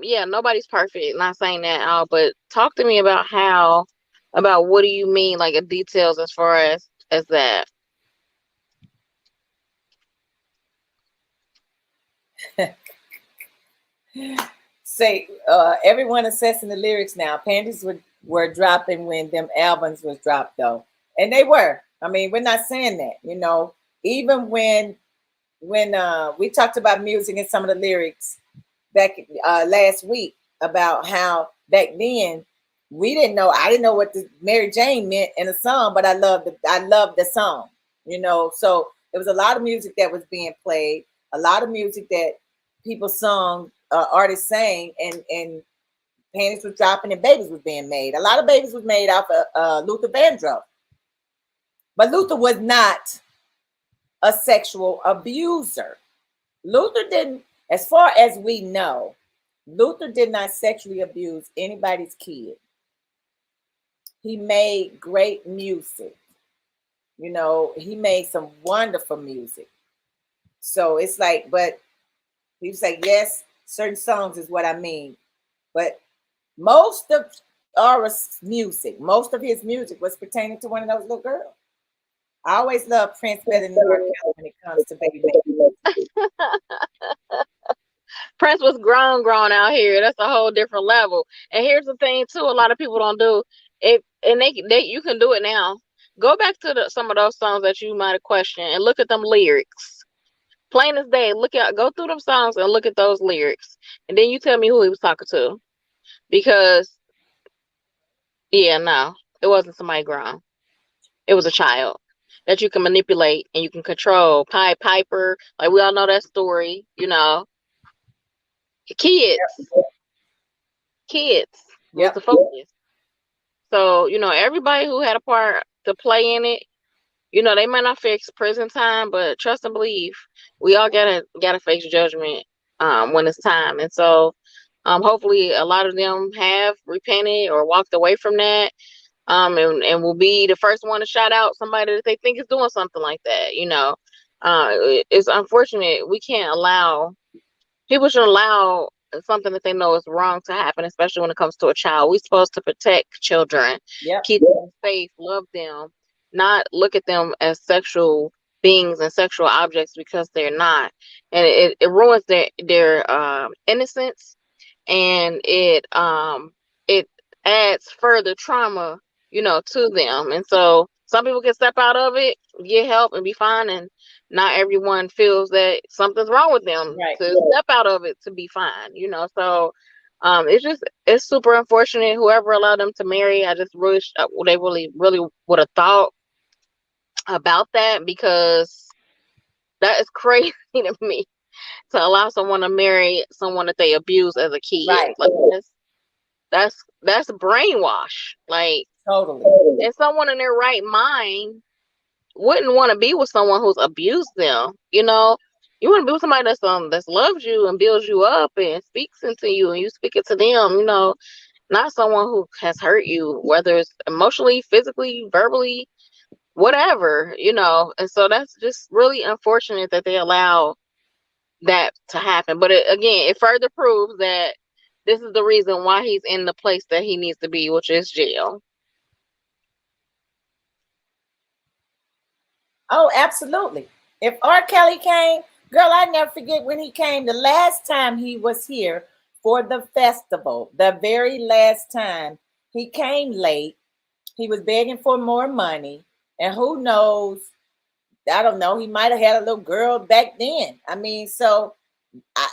Yeah, nobody's perfect. Not saying that at all, but talk to me about about what do you mean, like details as far as that. Say, everyone assessing the lyrics now. Panties were dropping when them albums was dropped though, and they were. I mean, we're not saying that. Even when we talked about music and some of the lyrics back last week about how back then we didn't know. I didn't know what the Mary Jane meant in a song, but I loved the song. So there was a lot of music that was being played, a lot of music that people sung, artists sang, and panties was dropping and babies was being made. A lot of babies was made off of Luther Vandross, but Luther was not a sexual abuser. Luther didn't, as far as we know, Luther did not sexually abuse anybody's kid. He made great music. He made some wonderful music. So it's like, but he was like, yes, certain songs is what I mean. But most of most of his music was pertaining to one of those little girls. I always love Prince better than R. Kelly when it comes to baby making. Prince was grown out here. That's a whole different level. And here's the thing too, a lot of people don't do it, and they you can do it now. Go back to some of those songs that you might have questioned and look at them lyrics. Plain as day, go through them songs and look at those lyrics. And then you tell me who he was talking to. Because yeah, no, it wasn't somebody grown. It was a child that you can manipulate and you can control. Pied Piper, like we all know that story, Kids. Kids was the focus. So, everybody who had a part to play in it, they might not face prison time, but trust and believe, we all gotta face judgment when it's time. And so hopefully a lot of them have repented or walked away from that. And will be the first one to shout out somebody that they think is doing something like that. It's unfortunate. We can't allow People shouldn't allow something that they know is wrong to happen, especially when it comes to a child. We're supposed to protect children, keep them safe, love them, not look at them as sexual beings and sexual objects because they're not. And it ruins their innocence, and it adds further trauma, to them. And so some people can step out of it, get help, and be fine, and not everyone feels that something's wrong with them to step out of it to be fine, So it's super unfortunate. Whoever allowed them to marry, I just wish they really, really would have thought about that, because That is crazy to me, to allow someone to marry someone that they abused as a kid. Right. Like that's brainwash. Like, Totally. and someone in their right mind wouldn't want to be with someone who's abused them. You know, you want to be with somebody that's loves you and builds you up and speaks into you and you speak it to them. You know, not someone who has hurt you, whether it's emotionally, physically, verbally, whatever. You know, and so that's just really unfortunate that they allow that to happen. But again, it further proves that this is the reason why he's in the place that he needs to be, which is jail. Oh, absolutely. If R. Kelly came, girl, I never forget when he came the last time he was here for the festival. The very last time he came late, he was begging for more money. And who knows? I don't know. He might have had a little girl back then. I mean, so I,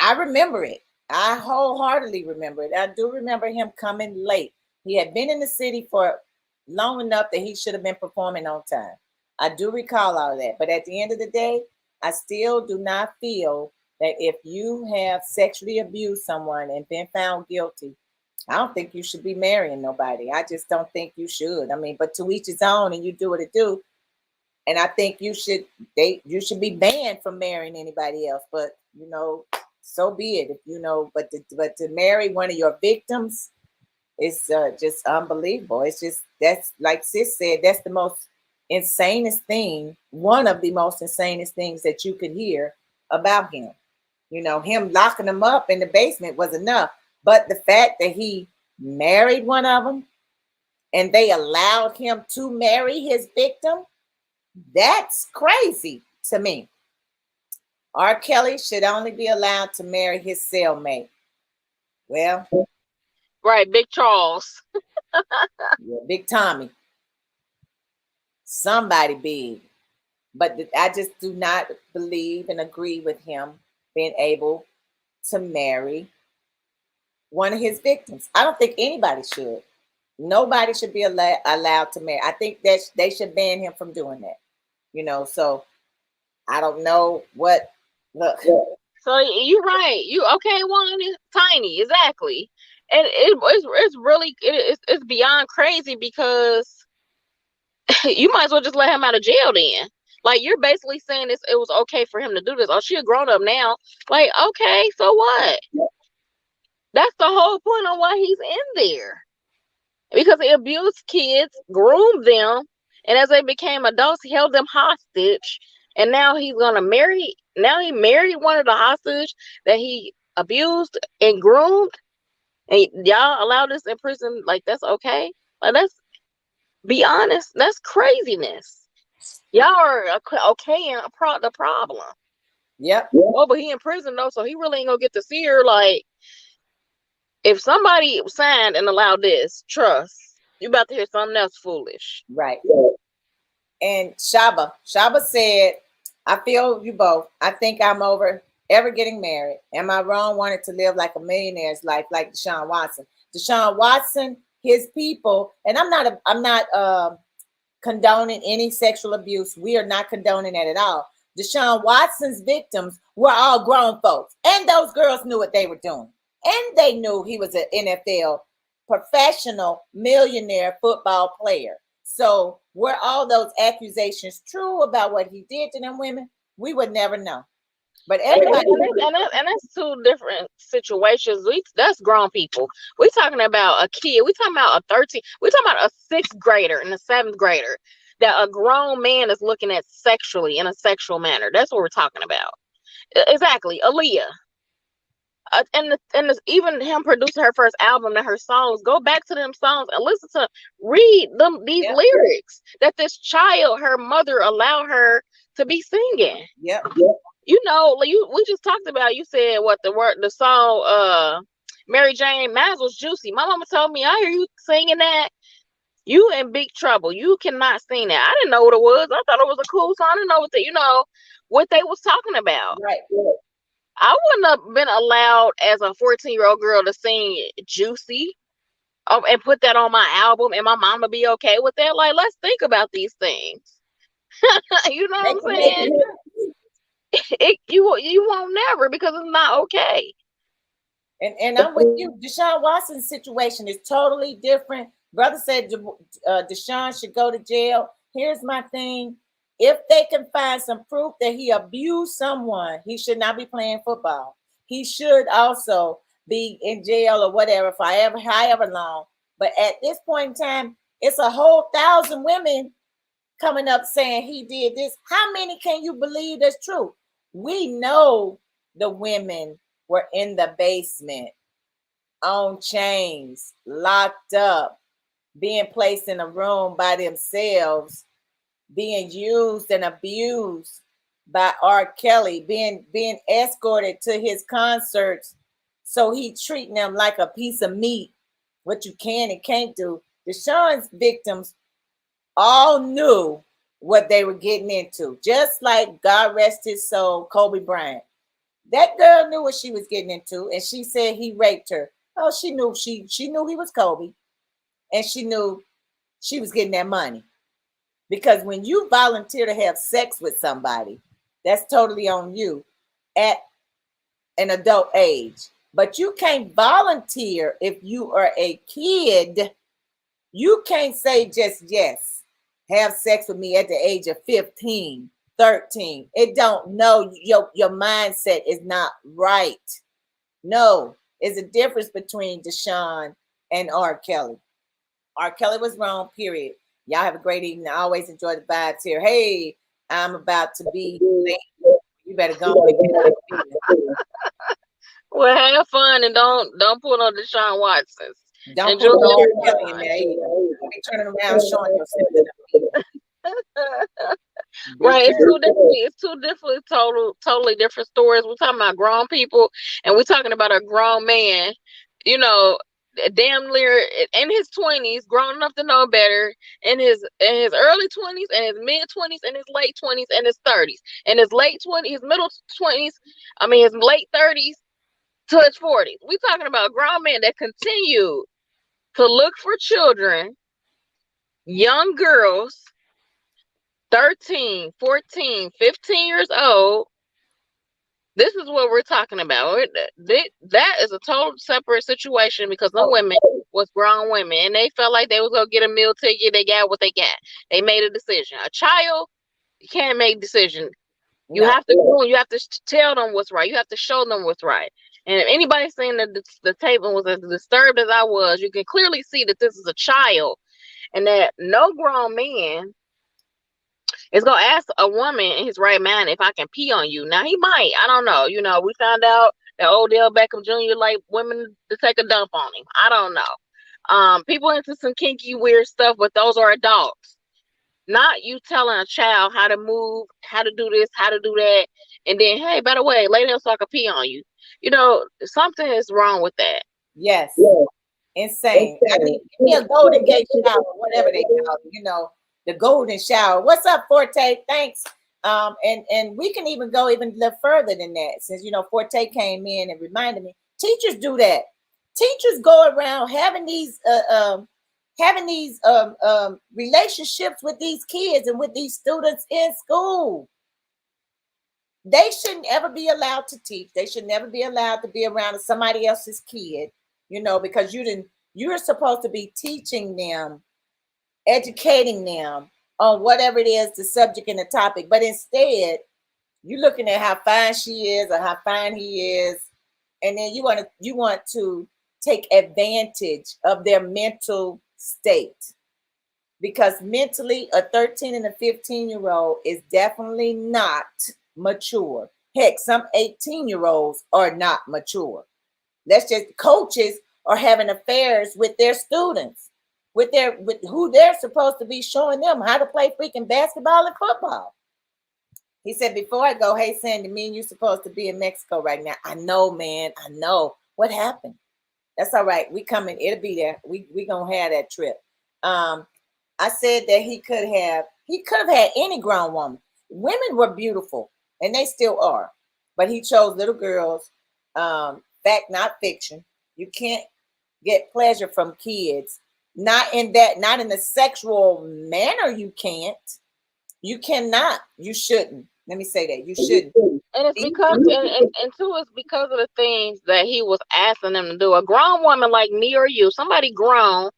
I remember it. I wholeheartedly remember it. I do remember him coming late. He had been in the city for long enough that he should have been performing on time. I do recall all of that. But at the end of the day, I still do not feel that if you have sexually abused someone and been found guilty, I don't think you should be marrying nobody. I just don't think you should. I mean, but to each his own, and you do what it do. And I think you should be banned from marrying anybody else. But so be it. If but to marry one of your victims is just unbelievable. It's just, that's like sis said, that's the most insanest thing, one of the most insanest things that you could hear about him. Him locking them up in the basement was enough. But the fact that he married one of them and they allowed him to marry his victim, that's crazy to me. R. Kelly should only be allowed to marry his cellmate. Well, Right, Big Charles. yeah, Big Tommy, somebody big. But I just do not believe and agree with him being able to marry one of his victims. I don't think anybody should. Nobody should be allowed to marry. I think that they should ban him from doing that. So I don't know what. Look, So you're right. You okay? One is tiny, exactly, and it's really it's beyond crazy because you might as well just let him out of jail then. Like, you're basically saying it was okay for him to do this. Oh, she a grown up now. Like, okay, so what? That's the whole point on why he's in there. Because he abused kids, groomed them, and as they became adults, he held them hostage. And now he's gonna marry. Now he married one of the hostage that he abused and groomed, and y'all allow this in prison. Like, that's okay? Like, let's be honest. That's craziness. Y'all are okay in the problem. yep. Oh, but he in prison though, so he really ain't gonna get to see her. Like, if somebody signed and allowed this, trust, you about to hear something else foolish. Right. And Shaba said, I feel you both. I think I'm over ever getting married. Am I wrong? Wanted to live like a millionaire's life, like Deshaun Watson. Deshaun Watson, his people, and I'm not condoning any sexual abuse. We are not condoning that at all. Deshaun Watson's victims were all grown folks, and those girls knew what they were doing, and they knew he was an NFL professional millionaire football player. So were all those accusations true about what he did to them women? We would never know. But everybody, and that's two different situations. That's grown people. We talking about a kid. We talking about a 13. We talking about a 6th grader and a 7th grader that a grown man is looking at sexually in a sexual manner. That's what we're talking about. Exactly, Aaliyah. Even him producing her first album and her songs. Go back to them songs and listen to, read them these lyrics that this child, her mother, allowed her to be singing. Yep. We just talked about. You said what the song Mary Jane Mazzel's Juicy. My mama told me, I hear you singing that. You in big trouble. You cannot sing that. I didn't know what it was. I thought it was a cool song. I didn't know what they was talking about. Right. I wouldn't have been allowed as a 14-year-old girl to sing Juicy and put that on my album, and my mama be okay with that. Like, let's think about these things. You know what I'm saying? you won't never, because it's not okay. And I'm with you. Deshaun Watson's situation is totally different. Brother said Deshaun should go to jail. Here's my thing. If they can find some proof that he abused someone, he should not be playing football. He should also be in jail or whatever for however long. But at this point in time, it's a whole 1,000 women coming up saying he did this. How many can you believe that's true? We know the women were in the basement, on chains, locked up, being placed in a room by themselves, being used and abused by R. Kelly, being escorted to his concerts. So he treating them like a piece of meat, what you can and can't do. Deshaun's victims all knew what they were getting into, just like, God rest his soul, Kobe Bryant. That girl knew what she was getting into, and she said he raped her. Oh, she knew she knew he was Kobe, and she knew she was getting that money. Because when you volunteer to have sex with somebody, that's totally on you at an adult age. But you can't volunteer if you are a kid. You can't say just yes, have sex with me at the age of 15, 13. It don't know, your mindset is not right. No, it's a difference between Deshaun and R. Kelly. R. Kelly was wrong, period. Y'all have a great evening. I always enjoy the vibes here. Hey, I'm about to be late. You better go and get out. Well, have fun and don't pull on Deshaun Watson's. Don't Enjoy put no your R. Kelly in there either. Don't be turning around showing yourself. Right, it's totally different stories. We're talking about grown people, and we're talking about a grown man, you know, damn near in his 20s, grown enough to know better, in his early 20s, and his mid 20s, and his late 20s, and his 30s, and his late 20s, his middle 20s, his late 30s to his 40s. We're talking about a grown man that continue to look for children, young girls, 13, 14, 15 years old. This is what we're talking about. That is a total separate situation, because the women was grown women, and they felt like they was gonna get a meal ticket. They got what they got. They made a decision. A child, you can't make decisions. You have to tell them what's right. You have to show them what's right. And if anybody's saying that the table was as disturbed as I was, you can clearly see that this is a child, and that no grown man is gonna ask a woman in his right mind if I can pee on you. Now he might. I don't know. We found out that Odell Beckham Jr. like women to take a dump on him. I don't know. People into some kinky weird stuff, but those are adults. Not you telling a child how to move, how to do this, how to do that, and then, hey, by the way, lay down so I can pee on you. Something is wrong with that. Yes. Insane. I mean, give me a Golden Gate shower, whatever they call it, the golden shower. What's up, Forte? Thanks. And we can even go even a little further than that, since Forte came in and reminded me. Teachers do that. Teachers go around having these relationships with these kids and with these students in school. They shouldn't ever be allowed to teach. They should never be allowed to be around somebody else's kid, because you're supposed to be teaching them, educating them on whatever it is, the subject and the topic. But instead, you're looking at how fine she is or how fine he is, and then you want to take advantage of their mental state, because mentally a 13 and a 15-year-old is definitely not mature. Heck, some 18-year-olds are not mature. That's just coaches are having affairs with their students, with who they're supposed to be showing them how to play freaking basketball and football. He said, before I go, hey Sandy, me and you supposed to be in Mexico right now. I know, man. I know. What happened? That's all right. We coming. It'll be there. We gonna have that trip. I said that he could have had any grown woman. Women were beautiful, and they still are, but he chose little girls. Fact, not fiction. You can't get pleasure from kids. Not in the sexual manner. You can't. You cannot. You shouldn't. Let me say that. You shouldn't. And it's because and two, it's because of the things that he was asking them to do. A grown woman like me or you, somebody grown,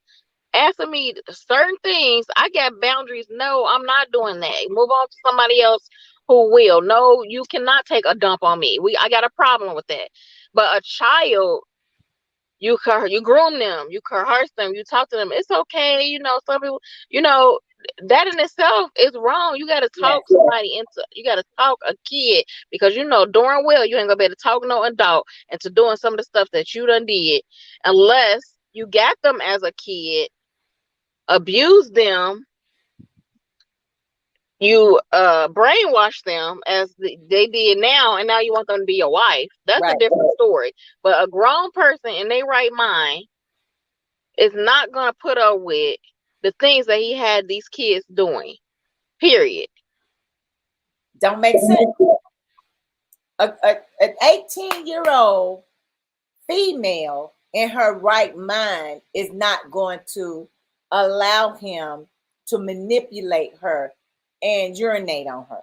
asking me certain things, I got boundaries. No, I'm not doing that. Move on to somebody else who will. No, you cannot take a dump on me. I got a problem with that. But a child, you groom them, you coerce them, you talk to them. It's okay, some people, that in itself is wrong. You got to talk somebody into, you got to talk a kid, because darn well you ain't gonna be able to talk no adult into doing some of the stuff that you done did, unless you got them as a kid, abuse them, you brainwash them as they did now, and now you want them to be your wife. That's a different story. But a grown person in their right mind is not going to put up with the things that he had these kids doing. Period. Don't make sense. An 18-year-old female in her right mind is not going to allow him to manipulate her and urinate on her.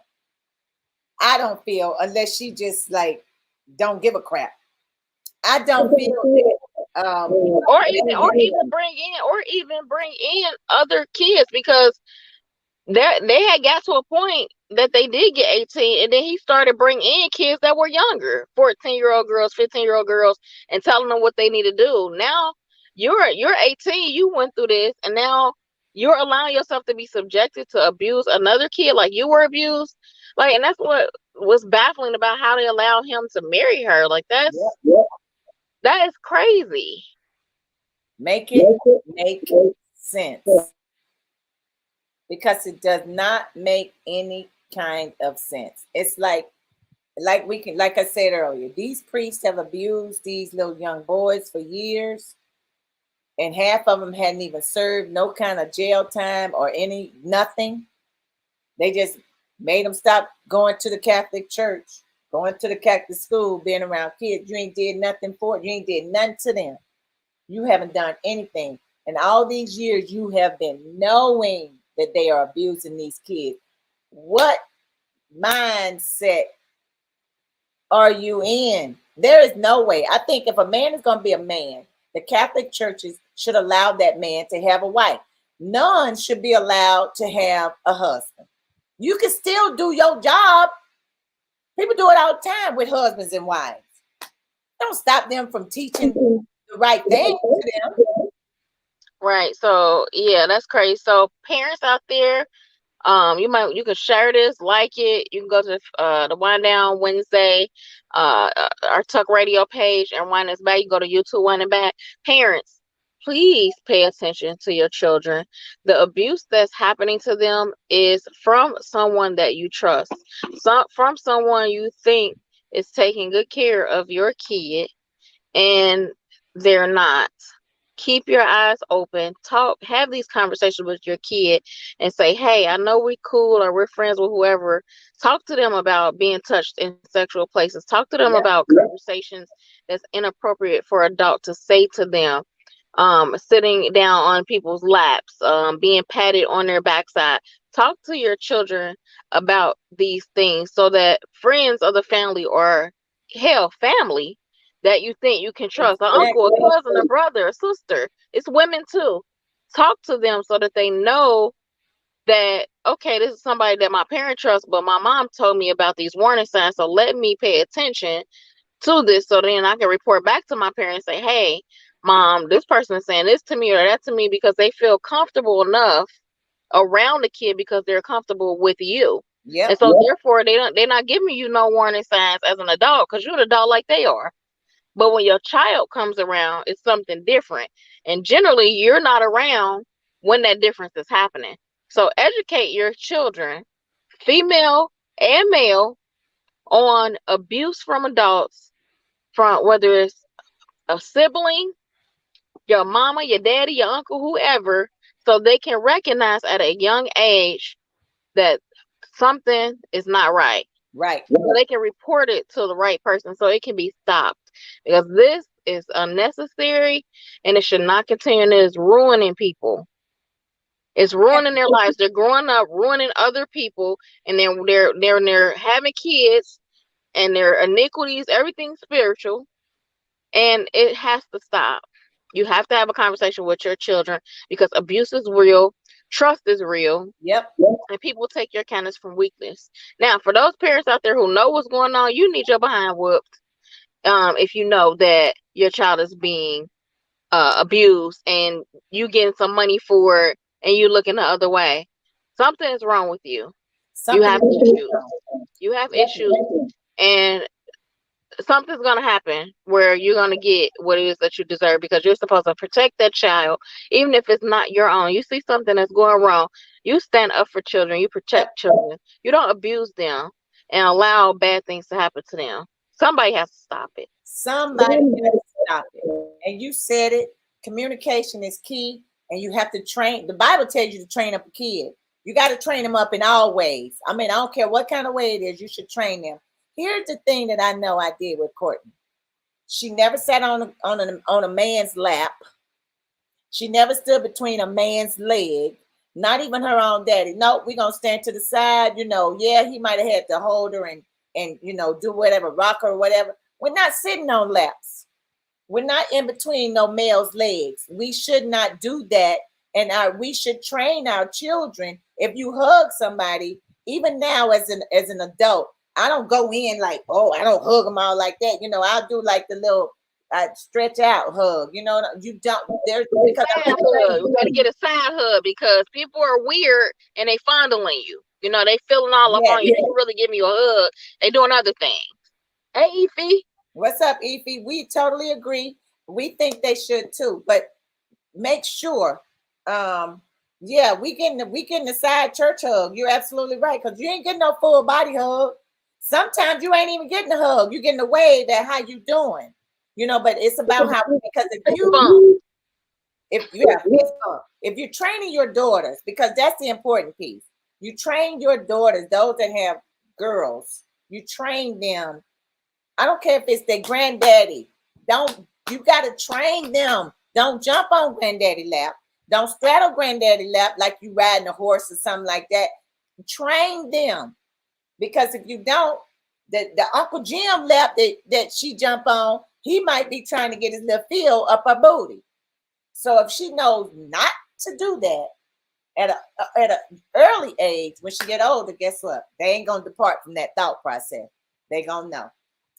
I don't feel, unless she just like don't give a crap. I don't feel that, or even bring in other kids, because they had got to a point that they did get 18, and then he started bringing in kids that were younger, 14-year-old girls, 15-year-old girls, and telling them what they need to do. Now you're 18, you went through this, and now you're allowing yourself to be subjected to abuse another kid like you were abused. Like, and that's what was baffling about how they allowed him to marry her. Like, that is crazy. Make it make sense. Because it does not make any kind of sense. It's like I said earlier, these priests have abused these little young boys for years, and half of them hadn't even served no kind of jail time or nothing. They just made them stop going to the Catholic church, going to the Catholic school, being around kids. You ain't did nothing for it. You ain't did nothing to them. You haven't done anything. And all these years you have been knowing that they are abusing these kids. What mindset are you in? There is no way. I think if a man is going to be a man, the Catholic churches should allow that man to have a wife. None should be allowed to have a husband. You can still do your job. People do it all the time with husbands and wives. Don't stop them from teaching the right thing to them. Right. So yeah, that's crazy. So parents out there, you can share this, like it. You can go to the Wind Down Wednesday, our Tuck Radio page, and wind us back. You go to YouTube, Wind It Back. Parents, please pay attention to your children. The abuse that's happening to them is from someone that you trust, from someone you think is taking good care of your kid, and they're not. Keep your eyes open. Have these conversations with your kid and say, hey, I know we're cool or we're friends with whoever. Talk to them about being touched in sexual places. Talk to them about conversations that's inappropriate for adult to say to them. Sitting down on people's laps, being patted on their backside. Talk to your children about these things so that friends of the family, or hell, family, that you think you can trust, an uncle, a cousin, a brother, a sister. It's women too. Talk to them so that they know that, okay, this is somebody that my parent trusts, but my mom told me about these warning signs, so let me pay attention to this, so then I can report back to my parents and say, hey, Mom, this person is saying this to me or that to me, because they feel comfortable enough around the kid because they're comfortable with you. And so therefore they're not giving you no warning signs as an adult, because you're an adult like they are. But when your child comes around, it's something different. And generally, you're not around when that difference is happening. So educate your children, female and male, on abuse from adults, from whether it's a sibling, your mama, your daddy, your uncle, whoever, so they can recognize at a young age that something is not right. Right. So they can report it to the right person so it can be stopped, because this is unnecessary and it should not continue. It is ruining people. It's ruining their lives. They're growing up ruining other people, and then they're having kids, and their iniquities, everything's spiritual, and it has to stop. You have to have a conversation with your children because abuse is real, trust is real, Yep. and people take your kindness from weakness. Now, for those parents out there who know what's going on, you need your behind whooped. If you know that your child is being abused and you getting some money for it and you looking the other way, something is wrong with you. You Something have is issues. wrong. You have issues, and something's gonna happen where you're gonna get what it is that you deserve because you're supposed to protect that child, even if it's not your own. You see something that's going wrong, you stand up for children, you Yep. protect children, you don't abuse them and allow bad things to happen to them. Somebody has to stop it. Somebody has to stop it. And you said it. Communication is key, and you have to train. The Bible tells you to train up a kid. You got to train them up in all ways. I mean, I don't care what kind of way it is, you should train them. Here's the thing that I know I did with Courtney. She never sat on a man's lap. She never stood between a man's leg, not even her own daddy. No, we're gonna stand to the side. Yeah, he might have had to hold her and do whatever, rock her or whatever. We're not sitting on laps. We're not in between no male's legs. We should not do that. And we should train our children. If you hug somebody, even now as an adult, I don't go in like, oh, I don't hug them all like that. I'll do like the little stretch out hug. You don't. There's because Side hug. You gotta get a side hug because people are weird and they fondling you. They feeling all up on you. They don't really give you a hug. They doing other things. Hey, Effie. What's up, Effie? We totally agree. We think they should too, but make sure. Yeah, we getting the side church hug. You're absolutely right because you ain't getting no full body hug. Sometimes you ain't even getting a hug. You're getting a wave at how you doing. But it's about how because if you're training your daughters, because that's the important piece. You train your daughters, those that have girls. You train them. I don't care if it's their granddaddy. You got to train them. Don't jump on granddaddy lap. Don't straddle granddaddy lap like you riding a horse or something like that. Train them. Because if you don't, the Uncle Jim lap that she jump on, he might be trying to get his little feel up her booty. So if she knows not to do that at an early age, when she get older, guess what? They ain't going to depart from that thought process. They going to know.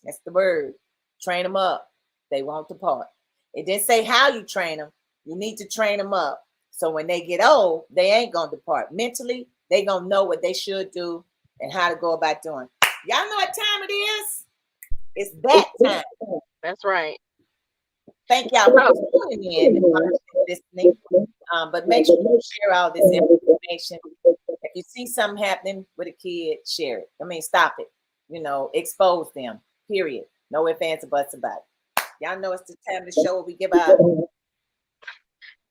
That's the word. Train them up. They won't depart. It didn't say how you train them. You need to train them up. So when they get old, they ain't going to depart. Mentally, they going to know what they should do and how to go about doing. Y'all know what time it is? It's that time. That's right. Thank y'all for tuning in and listening. But make sure you share all this information. If you see something happening with a kid, share it. I mean, stop it. Expose them. Period. No ifs, ands, or buts about it. Y'all know it's the time to show what we give out.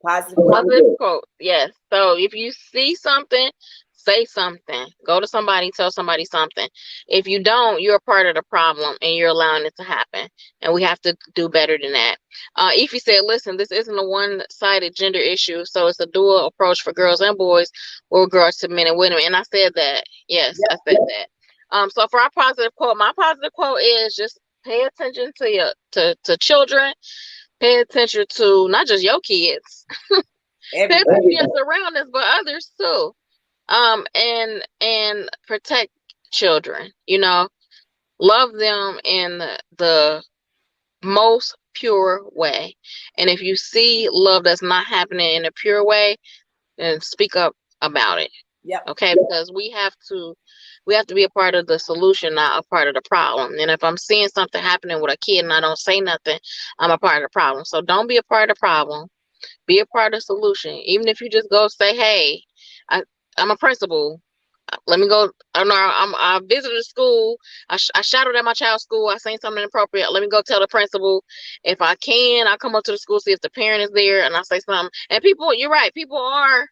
Positive quote. Yes. So if you see something, say something. Go to somebody, tell somebody something. If you don't, you're a part of the problem and you're allowing it to happen. And we have to do better than that. Ify said, listen, this isn't a one-sided gender issue. So it's a dual approach for girls and boys with regards to men and women. And I said that. Yes, yep. I said that. So for our positive quote, my positive quote is just pay attention to children. Pay attention to not just your kids. Pay attention to your surroundings, but others too. And protect children. Love them in the most pure way. And if you see love that's not happening in a pure way, then speak up about it. Yeah. Okay, because we have to be a part of the solution, not a part of the problem. And if I'm seeing something happening with a kid and I don't say nothing, I'm a part of the problem. So don't be a part of the problem. Be a part of the solution. Even if you just go say, hey, I'm a principal. Let me go. I visited the school. I shadowed at my child's school. I seen something inappropriate. Let me go tell the principal. If I can, I come up to the school, see if the parent is there, and I say something. And people, you're right. People are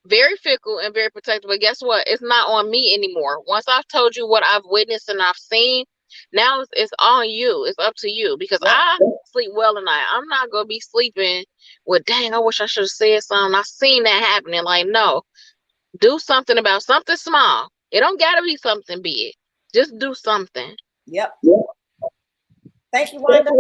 very fickle and very protective. But guess what? It's not on me anymore. Once I've told you what I've witnessed and I've seen, Now it's on you. It's up to you because Yep. I sleep well at night. I'm not gonna be sleeping with, dang, I wish I should have said something. I seen that happening. Like, no, do something about something small. It don't gotta be something big. Just do something. Yep. Thank you, Wanda.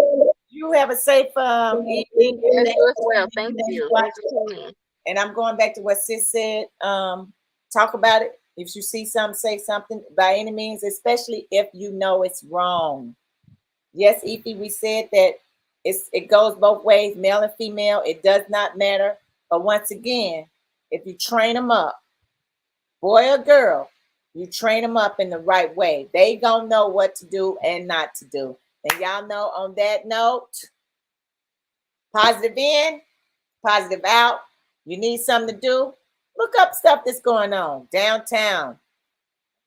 You have a safe evening. Yes, you as well. Thank Thanks you. for Thanks for watching. tuning in. And I'm going back to what Sis said. Talk about it. If you see something, say something by any means, especially if you know it's wrong. Yes, Ify, we said that it goes both ways, male and female. It does not matter. But once again, if you train them up, boy or girl, you train them up in the right way. They gonna know what to do and not to do. And y'all know on that note, positive in, positive out. You need something to do, look up stuff that's going on downtown,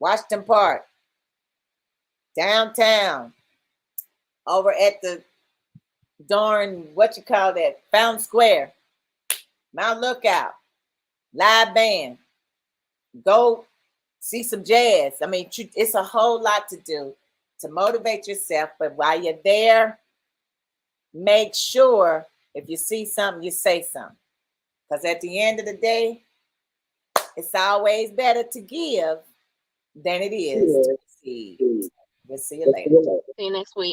Washington Park, downtown, over at the darn, what you call that, Fountain Square, Mount Lookout, live band. Go see some jazz. I mean, it's a whole lot to do to motivate yourself. But while you're there, make sure if you see something, you say something. Because at the end of the day, it's always better to give than it is to receive. We'll see you later. See you next week.